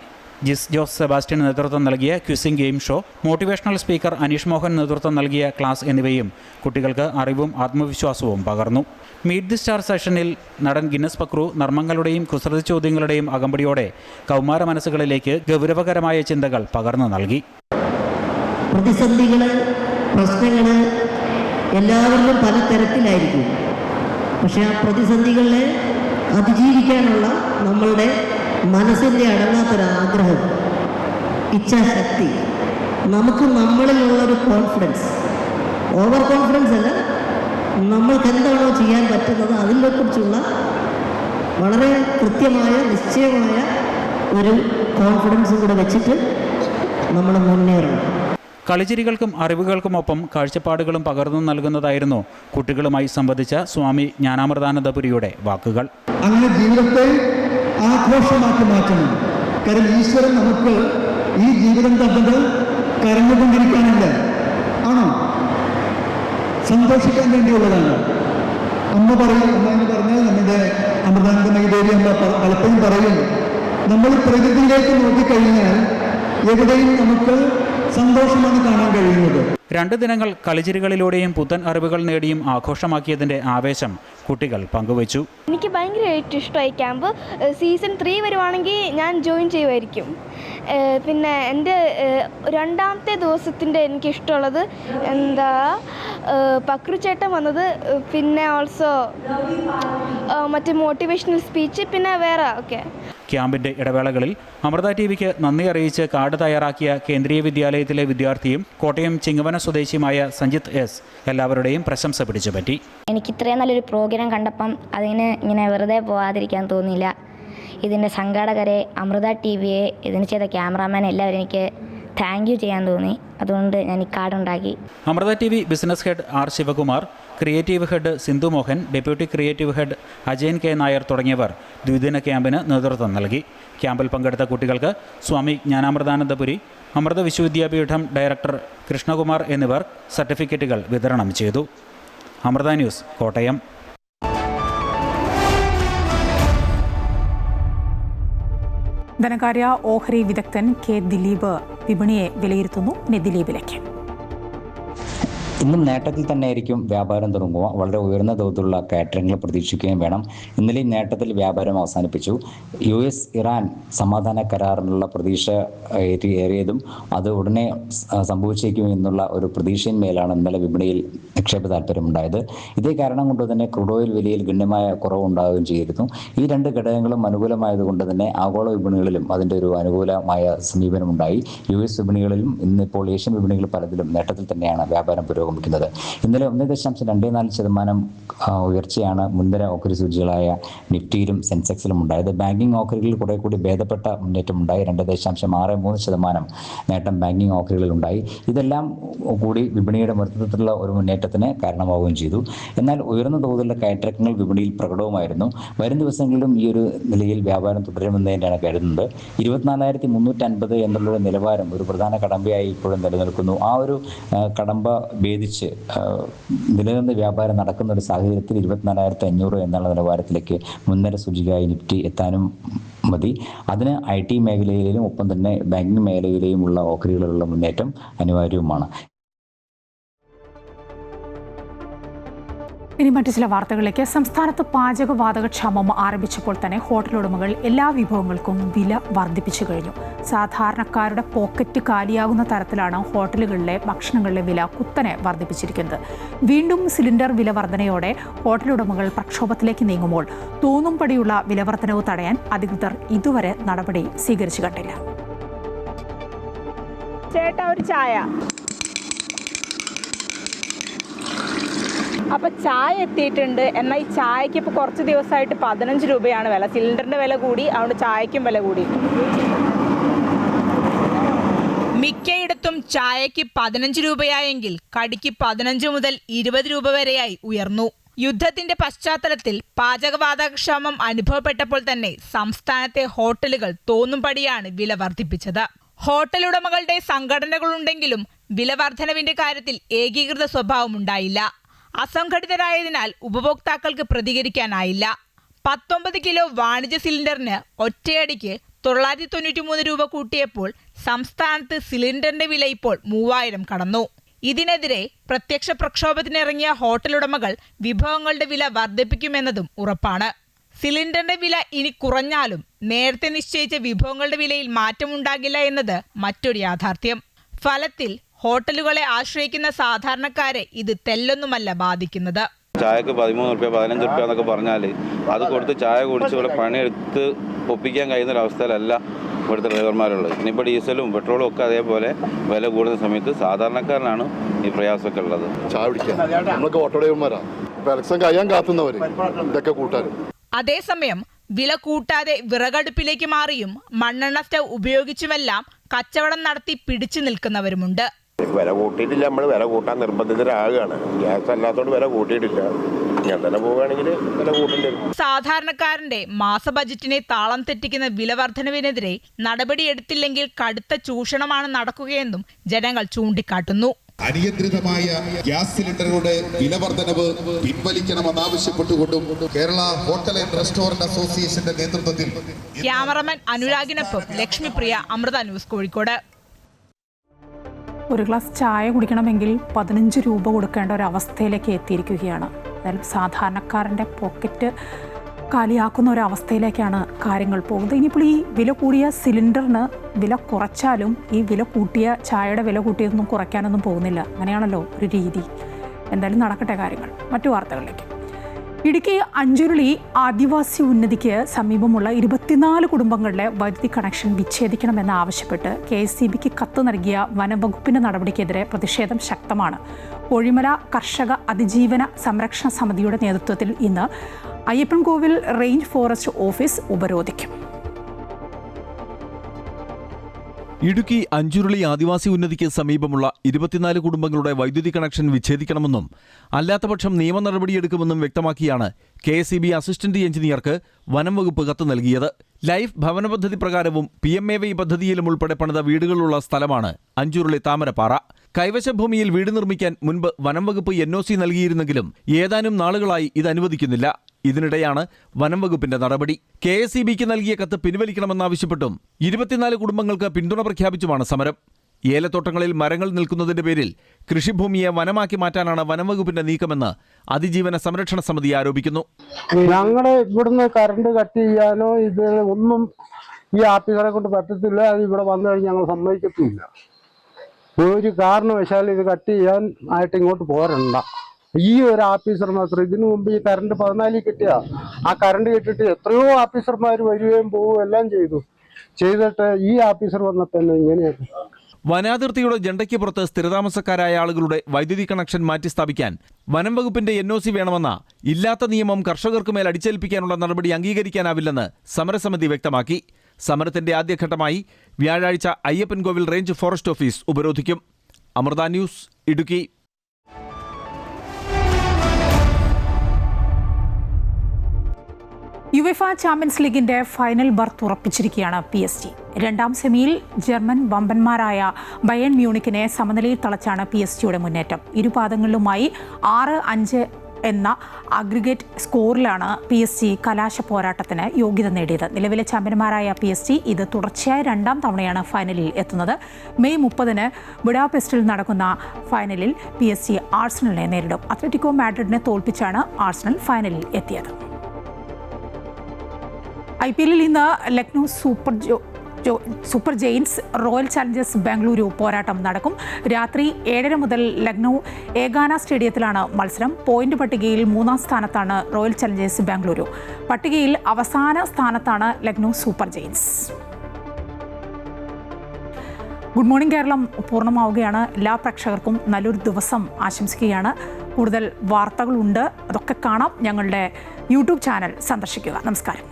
ജിസ് ജോസ് സെബാസ്റ്റ്യൻ നേതൃത്വം നൽകിയ quizzing game show, motivational speaker Aneesh Mohan നേതൃത്വം നൽകിയ ക്ലാസ് എന്നിവയും കുട്ടികൾക്ക് അറിവും ആത്മവിശ്വാസവും പകർന്നു. മീറ്റ് ദി സ്റ്റാർ സെഷനിൽ നടൻ ഗിന്നസ് പക്രു നർമ്മങ്ങളുടെയും കുസൃതി ചോദ്യങ്ങളുടെയും അകമ്പടിയോടെ കൗമാര മനസ്സുകളിലേക്ക് ഗൗരവകരമായ ചിന്തകൾ പകർന്നു നൽകി. പ്രതിസന്ധികൾ, പ്രശ്നങ്ങൾ എല്ലാവരിലും പല തരത്തിലായിരിക്കും. പക്ഷെ ആ പ്രതിസന്ധികളെ അതിജീവിക്കാനുള്ള നമ്മളുടെ മനസ്സിൻ്റെ അടങ്ങാത്തൊരാഗ്രഹം, ഇച്ഛാശക്തി, നമുക്ക് നമ്മളിലുള്ളൊരു കോൺഫിഡൻസ്, ഓവർ കോൺഫിഡൻസ് അല്ല, നമ്മൾക്ക് എന്താണോ ചെയ്യാൻ പറ്റുന്നത് അതിനെക്കുറിച്ചുള്ള വളരെ കൃത്യമായ നിശ്ചയമായ ഒരു കോൺഫിഡൻസും കൂടെ വെച്ചിട്ട് നമ്മൾ മുന്നേറണം. കളിച്ചിരികൾക്കും അറിവുകൾക്കുമൊപ്പം കാഴ്ചപ്പാടുകളും പകർന്നു നൽകുന്നതായിരുന്നു കുട്ടികളുമായി സംവദിച്ച സ്വാമി ജ്ഞാനാമൃതാനന്ദപുരിയുടെ വാക്കുകൾ. അങ്ങനെ ജീവിതത്തെ ആഘോഷമാക്കി മാറ്റണം. കാരണം ഈശ്വരൻ നമുക്ക് ഈ ജീവിതം തന്നത് കരഞ്ഞുകൊണ്ടിരിക്കാനല്ല, ആണോ, സന്തോഷിക്കാൻ വേണ്ടിയുള്ളതാണ്. അമ്മ പറയും, അമ്മ എന്ന് പറഞ്ഞാൽ നമ്മുടെ അമൃതാനന്ദമയി ദേവി അമ്മ പലപ്പോഴും പറയും, നമ്മൾ പ്രകൃതിയിലേക്ക് നോക്കിക്കഴിഞ്ഞാൽ എവിടെയും നമുക്ക് സന്തോഷമാണ് കാണാൻ കഴിയുന്നത്. 2 ദിനങ്ങൾ കളിച്ചിരികളിലൂടെയും പുത്തൻ അറിവുകൾ നേടിയും ആഘോഷമാക്കിയതിൻ്റെ ആവേശം കുട്ടികൾ പങ്കുവച്ചു. എനിക്ക് ഭയങ്കരമായിട്ട് ഇഷ്ടമായി ക്യാമ്പ്. സീസൺ 3 വരുവാണെങ്കിൽ ഞാൻ ജോയിൻ ചെയ്യുമായിരിക്കും. പിന്നെ എൻ്റെ 2ാമത്തെ ദിവസത്തിൻ്റെ എനിക്കിഷ്ടമുള്ളത് പക്രുചേട്ടൻ വന്നത്, പിന്നെ ഓൾസോ മറ്റേ മോട്ടിവേഷണൽ സ്പീച്ച്, പിന്നെ വേറെ ഒക്കെ. ക്യാമ്പിൻ്റെ ഇടവേളകളിൽ അമൃത ടിവിക്ക് നന്ദി അറിയിച്ച് കാർഡ് തയ്യാറാക്കിയ കേന്ദ്രീയ വിദ്യാലയത്തിലെ വിദ്യാർത്ഥിയും കോട്ടയം ചിങ്ങവന സ്വദേശിയുമായ സഞ്ജിത്ത് എസ് എല്ലാവരുടെയും പ്രശംസ പിടിച്ചുപറ്റി. എനിക്ക് ഇത്രയും നല്ലൊരു പ്രോഗ്രാം കണ്ടപ്പം അതിന് ഇങ്ങനെ വെറുതെ പോകാതിരിക്കാൻ തോന്നിയില്ല. ഇതിൻ്റെ സംഘാടകരെ, അമൃത ടിവിയെ, ഇതിന് ചെയ്ത ക്യാമറാമാൻ എല്ലാവരും എനിക്ക് താങ്ക് യു ചെയ്യാൻ തോന്നി. അതുകൊണ്ട് ഞാൻ ഈ കാർഡ് ഉണ്ടാക്കി. Amrita TV business head R Sivakumar, creative head Sindhu Mohan, deputy creative head Ajayan K Nair തുടങ്ങിയവർ ദ്വിദിന ക്യാമ്പിന് നേതൃത്വം നൽകി. ക്യാമ്പിൽ പങ്കെടുത്ത കുട്ടികൾക്ക് സ്വാമി ജ്ഞാനാമൃതാനന്ദപുരി, അമൃത വിശ്വവിദ്യാപീഠം ഡയറക്ടർ കൃഷ്ണകുമാർ എന്നിവർ സർട്ടിഫിക്കറ്റുകൾ വിതരണം ചെയ്തു. അമൃത ന്യൂസ്, കോട്ടയം. ധനകാര്യ ഓഹരി വിദഗ്ധൻ കെ ദിലീപ് വിപണിയെ വിലയിരുത്തുന്നു. ദിലീപിലേക്ക്. ഇന്നും നേട്ടത്തിൽ തന്നെയായിരിക്കും വ്യാപാരം തുടങ്ങുക. വളരെ ഉയർന്ന തോതിലുള്ള കാറ്ററിംഗുകൾ പ്രതീക്ഷിക്കുകയും വേണം. ഇന്നലെയും നേട്ടത്തിൽ വ്യാപാരം അവസാനിപ്പിച്ചു. US ഇറാൻ സമാധാന കരാറിനുള്ള പ്രതീക്ഷ ഏറിയതും അത് ഉടനെ സംഭവിച്ചേക്കും എന്നുള്ള ഒരു പ്രതീക്ഷയിന്മേലാണ് ഇന്നലെ വിപണിയിൽ നിക്ഷേപ താല്പര്യമുണ്ടായത്. ഇതേ കാരണം കൊണ്ട് തന്നെ ക്രൂഡ് ഓയിൽ വിലയിൽ ഗണ്യമായ കുറവുണ്ടാവുകയും ചെയ്തിരുന്നു. ഈ 2 ഘടകങ്ങളും അനുകൂലമായതുകൊണ്ട് തന്നെ ആഗോള വിപണികളിലും അതിൻ്റെ ഒരു അനുകൂലമായ സമീപനമുണ്ടായി. US വിപണികളിലും ഇന്നിപ്പോൾ ഏഷ്യൻ വിപണികൾ പലതിലും നേട്ടത്തിൽ തന്നെയാണ് വ്യാപാരം പുരോഗമിക്കുന്നത്. ഇന്നലെ 1.24% ഉയർച്ചയാണ് മുൻനിര ഓഹരി സൂചികളായ നിഫ്റ്റിയിലും സെൻസെക്സിലും ഉണ്ടായത്. ബാങ്കിംഗ് ഓഹരികളിൽ കുറെ കൂടി ഭേദപ്പെട്ട മുന്നേറ്റം ഉണ്ടായി. 2.63% നേട്ടം ബാങ്കിംഗ് ഓഹരികളിൽ ഉണ്ടായി. ഇതെല്ലാം കൂടി വിപണിയുടെ മൊത്തത്തിലുള്ള ഒരു മുന്നേറ്റത്തിന് കാരണമാവുകയും ചെയ്തു. എന്നാൽ ഉയർന്ന തോതിലുള്ള കയറ്റിറക്കങ്ങൾ വിപണിയിൽ പ്രകടവുമായിരുന്നു. വരും ദിവസങ്ങളിലും ഈ ഒരു നിലയിൽ വ്യാപാരം തുടരുമെന്ന് തന്നെയാണ് കരുതുന്നത്. 24,350 എന്നുള്ളൊരു നിലവാരം ഒരു പ്രധാന കടമ്പയായി ഇപ്പോഴും നിലനിൽക്കുന്നു. ആ ഒരു കടമ്പ ഭേദിച്ച് നിലനിന്ന് വ്യാപാരം നടക്കുന്ന ഒരു സാഹചര്യത്തിൽ 24,500 എന്നുള്ള നിലവാരത്തിലേക്ക് മുൻനിര സൂചികയായി നിഫ്റ്റി എത്താനും മതി. അതിന് IT മേഖലയിലും ഒപ്പം തന്നെ ബാങ്കിങ് മേഖലയിലെയുമുള്ള ഓഹരികളിലുള്ള മുന്നേറ്റം അനിവാര്യവുമാണ്. ഇനി മറ്റു ചില വാർത്തകളിലേക്ക്. സംസ്ഥാനത്ത് പാചകവാതകക്ഷാമം ആരംഭിച്ചപ്പോൾ തന്നെ ഹോട്ടൽ ഉടമകൾ എല്ലാ വിഭവങ്ങൾക്കും വില വർദ്ധിപ്പിച്ചു കഴിഞ്ഞു. സാധാരണക്കാരുടെ പോക്കറ്റ് കാലിയാകുന്ന തരത്തിലാണ് ഹോട്ടലുകളിലെ ഭക്ഷണങ്ങളിലെ വില കുത്തനെ വർദ്ധിപ്പിച്ചിരിക്കുന്നത്. വീണ്ടും സിലിണ്ടർ വില വർധനയോടെ ഹോട്ടൽ ഉടമകൾ പ്രക്ഷോഭത്തിലേക്ക് നീങ്ങുമ്പോൾ തോന്നുംപടിയുള്ള വിലവർധനവ് തടയാൻ അധികൃതർ ഇതുവരെ നടപടി സ്വീകരിച്ചു കണ്ടില്ല. ചേട്ടാ ഒരു ചായ. അപ്പോൾ ചായ എത്തിയിട്ടുണ്ട്. എന്നാൽ ഈ ചായക്ക് ഇപ്പോൾ കുറച്ച് ദിവസമായിട്ട് 15 രൂപയാണ് വില. സിലിണ്ടറിൻ്റെ വില കൂടി, അതുകൊണ്ട് ചായക്കും വില കൂടി. മിക്കയിടത്തും ചായക്ക് 15 രൂപയായെങ്കിൽ കടിക്ക് 15 മുതൽ 20 രൂപ വരെയായി ഉയർന്നു. യുദ്ധത്തിന്റെ പശ്ചാത്തലത്തിൽ പാചകവാതകക്ഷാമം അനുഭവപ്പെട്ടപ്പോൾ തന്നെ സംസ്ഥാനത്തെ ഹോട്ടലുകൾ തോന്നുംപടിയാണ് വില വർദ്ധിപ്പിച്ചത്. ഹോട്ടൽ ഉടമകളുടെ സംഘടനകളുണ്ടെങ്കിലും വില വർധനവിന്റെ കാര്യത്തിൽ ഏകീകൃത സ്വഭാവമുണ്ടായില്ല. അസംഘടിതരായതിനാൽ ഉപഭോക്താക്കൾക്ക് പ്രതികരിക്കാനായില്ല. 19 കിലോ വാണിജ്യ സിലിണ്ടറിന് ഒറ്റയടിക്ക് 993 രൂപ കൂട്ടിയപ്പോൾ സംസ്ഥാനത്ത് സിലിണ്ടറിന്റെ വില ഇപ്പോൾ 3000 കടന്നു. ഇതിനെതിരെ പ്രത്യക്ഷ പ്രക്ഷോഭത്തിനിറങ്ങിയ ഹോട്ടൽ ഉടമകൾ വിഭവങ്ങളുടെ വില വർദ്ധിപ്പിക്കുമെന്നതും ഉറപ്പാണ്. സിലിണ്ടറിന്റെ വില ഇനി കുറഞ്ഞാലും നേരത്തെ നിശ്ചയിച്ച വിഭവങ്ങളുടെ വിലയിൽ മാറ്റമുണ്ടാകില്ല എന്നത് മറ്റൊരു യാഥാർത്ഥ്യം. ഫലത്തിൽ ഹോട്ടലുകളെ ആശ്രയിക്കുന്ന സാധാരണക്കാരെ ഇത് തെല്ലൊന്നുമല്ല ബാധിക്കുന്നത്. ചായക്ക് 13 റുപ്യ 15 റുപ്യ എന്നൊക്കെ പറഞ്ഞാൽ അത് കൊടുത്ത് ചായ കുടിച്ച് ഇവിടെ പണിയെടുത്ത് ഒപ്പിക്കാൻ കഴിയുന്ന ഒരവസ്ഥയിലല്ല ഇവിടുത്തെ ഡ്രൈവർമാരുള്ളത്. ഇനിയിപ്പോൾ ഡീസലും പെട്രോളും ഒക്കെ അതേപോലെ വില കൂടുന്ന സമയത്ത് സാധാരണക്കാരനാണ് ഈ പ്രയാസമൊക്കെ ഉള്ളത്. ചായ കുടിക്കാൻ നമ്മളൊക്കെ ഓട്ടോ ഡ്രൈവർമാരാണ്. ഇലക്ഷൻ കഴിയാൻ കാത്തുന്നവർ ഇതൊക്കെ കൂട്ടാൻ. അതേസമയം വില കൂട്ടാതെ വിറകടുപ്പിലേക്ക് മാറിയും മണ്ണെണ്ണ സ്റ്റവ് ഉപയോഗിച്ചുമെല്ലാം കച്ചവടം നടത്തി പിടിച്ചു നിൽക്കുന്നവരുമുണ്ട്. വില കൂട്ടിയിട്ടില്ല, നമ്മൾ വില കൂട്ടാൻ നിർബന്ധിതരാകുകയാണ്. ഗ്യാസ് അല്ലാത്തോണ്ട് വില കൂട്ടിയിട്ടില്ല. ഞാൻ തന്നെ പോവുകയാണെങ്കിൽ വില കൂട്ടേണ്ടി വരും. സാധാരണക്കാരന്റെ മാസ ബജറ്റിനെ താളം തെറ്റിക്കുന്ന വില വർധനവിനെതിരെ നടപടിയെടുത്തില്ലെങ്കിൽ കടുത്ത ചൂഷണമാണ് നടക്കുകയെന്നും ജനങ്ങൾ ചൂണ്ടിക്കാട്ടുന്നു. അനിയന്ത്രിതമായ ഗ്യാസ് സിലിണ്ടറുകളുടെ വില വർധനവ് പിൻവലിക്കണമെന്നാവശ്യപ്പെട്ടുകൊണ്ടും കേരള ഹോട്ടൽ ആൻഡ് റെസ്റ്റോറന്റ് അസോസിയേഷന്റെ നേതൃത്വത്തിൽ ക്യാമറമാൻ അനുരാഗിനൊപ്പം ലക്ഷ്മിപ്രിയ, അമൃത ന്യൂസ്, കോഴിക്കോട്. ഒരു ഗ്ലാസ് ചായ കുടിക്കണമെങ്കിൽ 15 രൂപ കൊടുക്കേണ്ട ഒരവസ്ഥയിലേക്ക് എത്തിയിരിക്കുകയാണ്. എന്നാലും സാധാരണക്കാരൻ്റെ പോക്കറ്റ് കാലിയാക്കുന്ന ഒരവസ്ഥയിലേക്കാണ് കാര്യങ്ങൾ പോകുന്നത്. ഇനിയിപ്പോൾ ഈ വില കൂടിയ സിലിണ്ടറിന് വില കുറച്ചാലും ഈ വില കൂട്ടിയ ചായയുടെ വില കൂട്ടിയതൊന്നും കുറയ്ക്കാനൊന്നും പോകുന്നില്ല. അങ്ങനെയാണല്ലോ ഒരു രീതി. എന്തായാലും നടക്കട്ടെ കാര്യങ്ങൾ. മറ്റു വാർത്തകളിലേക്ക്. ഇടുക്കി അഞ്ചുരുളി ആദിവാസി ഉന്നതിക്ക് സമീപമുള്ള 24 കുടുംബങ്ങളുടെ വൈദ്യുതി കണക്ഷൻ വിച്ഛേദിക്കണമെന്നാവശ്യപ്പെട്ട് KSEBക്ക് കത്ത് നൽകിയ വനംവകുപ്പിന്റെ നടപടിക്കെതിരെ പ്രതിഷേധം ശക്തമാണ്. കോഴിമല കർഷക അതിജീവന സംരക്ഷണ സമിതിയുടെ നേതൃത്വത്തിൽ ഇന്ന് അയ്യപ്പൻകോവിൽ റേഞ്ച് ഫോറസ്റ്റ് ഓഫീസ് ഉപരോധിക്കും. ഇടുക്കി അഞ്ചുരുളി ആദിവാസി ഉന്നതിക്ക് സമീപമുള്ള 24 കുടുംബങ്ങളുടെ വൈദ്യുതി കണക്ഷൻ വിച്ഛേദിക്കണമെന്നും അല്ലാത്തപക്ഷം നിയമ നടപടിയെടുക്കുമെന്നും വ്യക്തമാക്കിയാണ് KSEB അസിസ്റ്റന്റ് എഞ്ചിനീയർക്ക് വനം വകുപ്പ് കത്ത് നൽകിയത്. ലൈഫ് ഭവന പദ്ധതി പ്രകാരവും PMAY പദ്ധതിയിലും ഉൾപ്പെടെ പണിത വീടുകളുള്ള സ്ഥലമാണ് അഞ്ചുരുളി താമരപ്പാറ. കൈവശ ഭൂമിയിൽ വീട് നിർമ്മിക്കാൻ മുൻപ് വനം വകുപ്പ് NOC നൽകിയിരുന്നെങ്കിലും ഏതാനും നാളുകളായി ഇത് അനുവദിക്കുന്നില്ല. ഇതിനിടെയാണ് വനം വകുപ്പിന്റെ നടപടി. KSEBക്ക് നൽകിയ കത്ത് പിൻവലിക്കണമെന്നാവശ്യപ്പെട്ടും 24 കുടുംബങ്ങൾക്ക് പിന്തുണ പ്രഖ്യാപിച്ചുമാണ് സമരം. ഏലത്തോട്ടങ്ങളിൽ മരങ്ങൾ നിൽക്കുന്നതിന്റെ പേരിൽ കൃഷിഭൂമിയെ വനമാക്കി മാറ്റാനാണ് വനംവകുപ്പിന്റെ നീക്കമെന്ന് അതിജീവന സംരക്ഷണ സമിതി ആരോപിക്കുന്നു. ഞങ്ങളെ ഇവിടുന്ന് കറണ്ട് കട്ട് ചെയ്യാനോ ഇത് ഒന്നും ഈ ആഫീസറെ കൊണ്ട് പറ്റത്തില്ല. അത് ഇവിടെ വന്നു കഴിഞ്ഞാൽ ഞങ്ങൾ സമ്മതിക്കത്തില്ല. ഒരു കാരണവശാലും ഇത് കട്ട് ചെയ്യാൻ ആയിട്ട് ഇങ്ങോട്ട് പോരണ്ട. ഈ ഒരു ഓഫീസർ മാത്രം ഇതിനു മുമ്പ് ഈ കറണ്ട് 14 കിട്ടിയ ആ കറണ്ട് കിട്ടിയിട്ട് എത്രയോ ഓഫീസർമാർ വരികയും പോവുകയും എല്ലാം ചെയ്തിട്ട് ഈ ഓഫീസർ വന്നപ്പോൾ ഇങ്ങനെയാണ്. വനാതിർത്തിയുടെ ജണ്ടയ്ക്ക് പുറത്ത് സ്ഥിരതാമസക്കാരായ ആളുകളുടെ വൈദ്യുതി കണക്ഷൻ മാറ്റിസ്ഥാപിക്കാൻ വനം വകുപ്പിന്റെ NOC വേണമെന്ന ഇല്ലാത്ത നിയമം കർഷകർക്ക് മേൽ അടിച്ചേൽപ്പിക്കാനുള്ള നടപടി അംഗീകരിക്കാനാവില്ലെന്ന് സമരസമിതി വ്യക്തമാക്കി. സമരത്തിന്റെ ആദ്യഘട്ടമായി വ്യാഴാഴ്ച അയ്യപ്പൻകോവിൽ റേഞ്ച് ഫോറസ്റ്റ് ഓഫീസ് ഉപരോധിക്കും. Amrita news, Idukki. UEFA champions ലീഗിന്റെ ഫൈനൽ ബർത്ത് ഉറപ്പിച്ചിരിക്കുകയാണ് PSG. രണ്ടാം സെമിയിൽ ജർമ്മൻ വമ്പന്മാരായ ബയേൺ മ്യൂണിക്കിനെ സമനിലയിൽ തളച്ചാണ് PSG മുന്നേറ്റം. ഇരുപാദങ്ങളിലുമായി 6-5 എന്ന അഗ്രിഗേറ്റ് സ്കോറിലാണ് PSG കലാശ പോരാട്ടത്തിന് യോഗ്യത നേടിയത്. നിലവിലെ ചാമ്പ്യന്മാരായ PSG ഇത് തുടർച്ചയായ 2ാം തവണയാണ് ഫൈനലിൽ എത്തുന്നത്. മെയ് 30 ബുഡാപെസ്റ്റിൽ നടക്കുന്ന ഫൈനലിൽ PSG ആഴ്സണലിനെ നേരിടും. അത്ലറ്റിക്കോ മാഡ്രിഡിനെ തോൽപ്പിച്ചാണ് ആഴ്സണൽ ഫൈനലിൽ എത്തിയത്. IPL ഇന്ന് Lucknow super Jains royal challengers Bengaluru പോരാട്ടം നടക്കും. രാത്രി 7:30 മുതൽ ലക്നൗ ഏകാന സ്റ്റേഡിയത്തിലാണ് മത്സരം. പോയിന്റ് പട്ടികയിൽ 3ാം സ്ഥാനത്താണ് റോയൽ ചാലഞ്ചേഴ്സ് ബാംഗ്ലൂരു. പട്ടികയിൽ അവസാന സ്ഥാനത്താണ് Lucknow super giants. Good morning Keralam പൂർണ്ണമാവുകയാണ്. എല്ലാ പ്രേക്ഷകർക്കും നല്ലൊരു ദിവസം ആശംസിക്കുകയാണ്. കൂടുതൽ വാർത്തകളുണ്ട്, അതൊക്കെ കാണാം. ഞങ്ങളുടെ YouTube ചാനൽ സന്ദർശിക്കുക. നമസ്കാരം.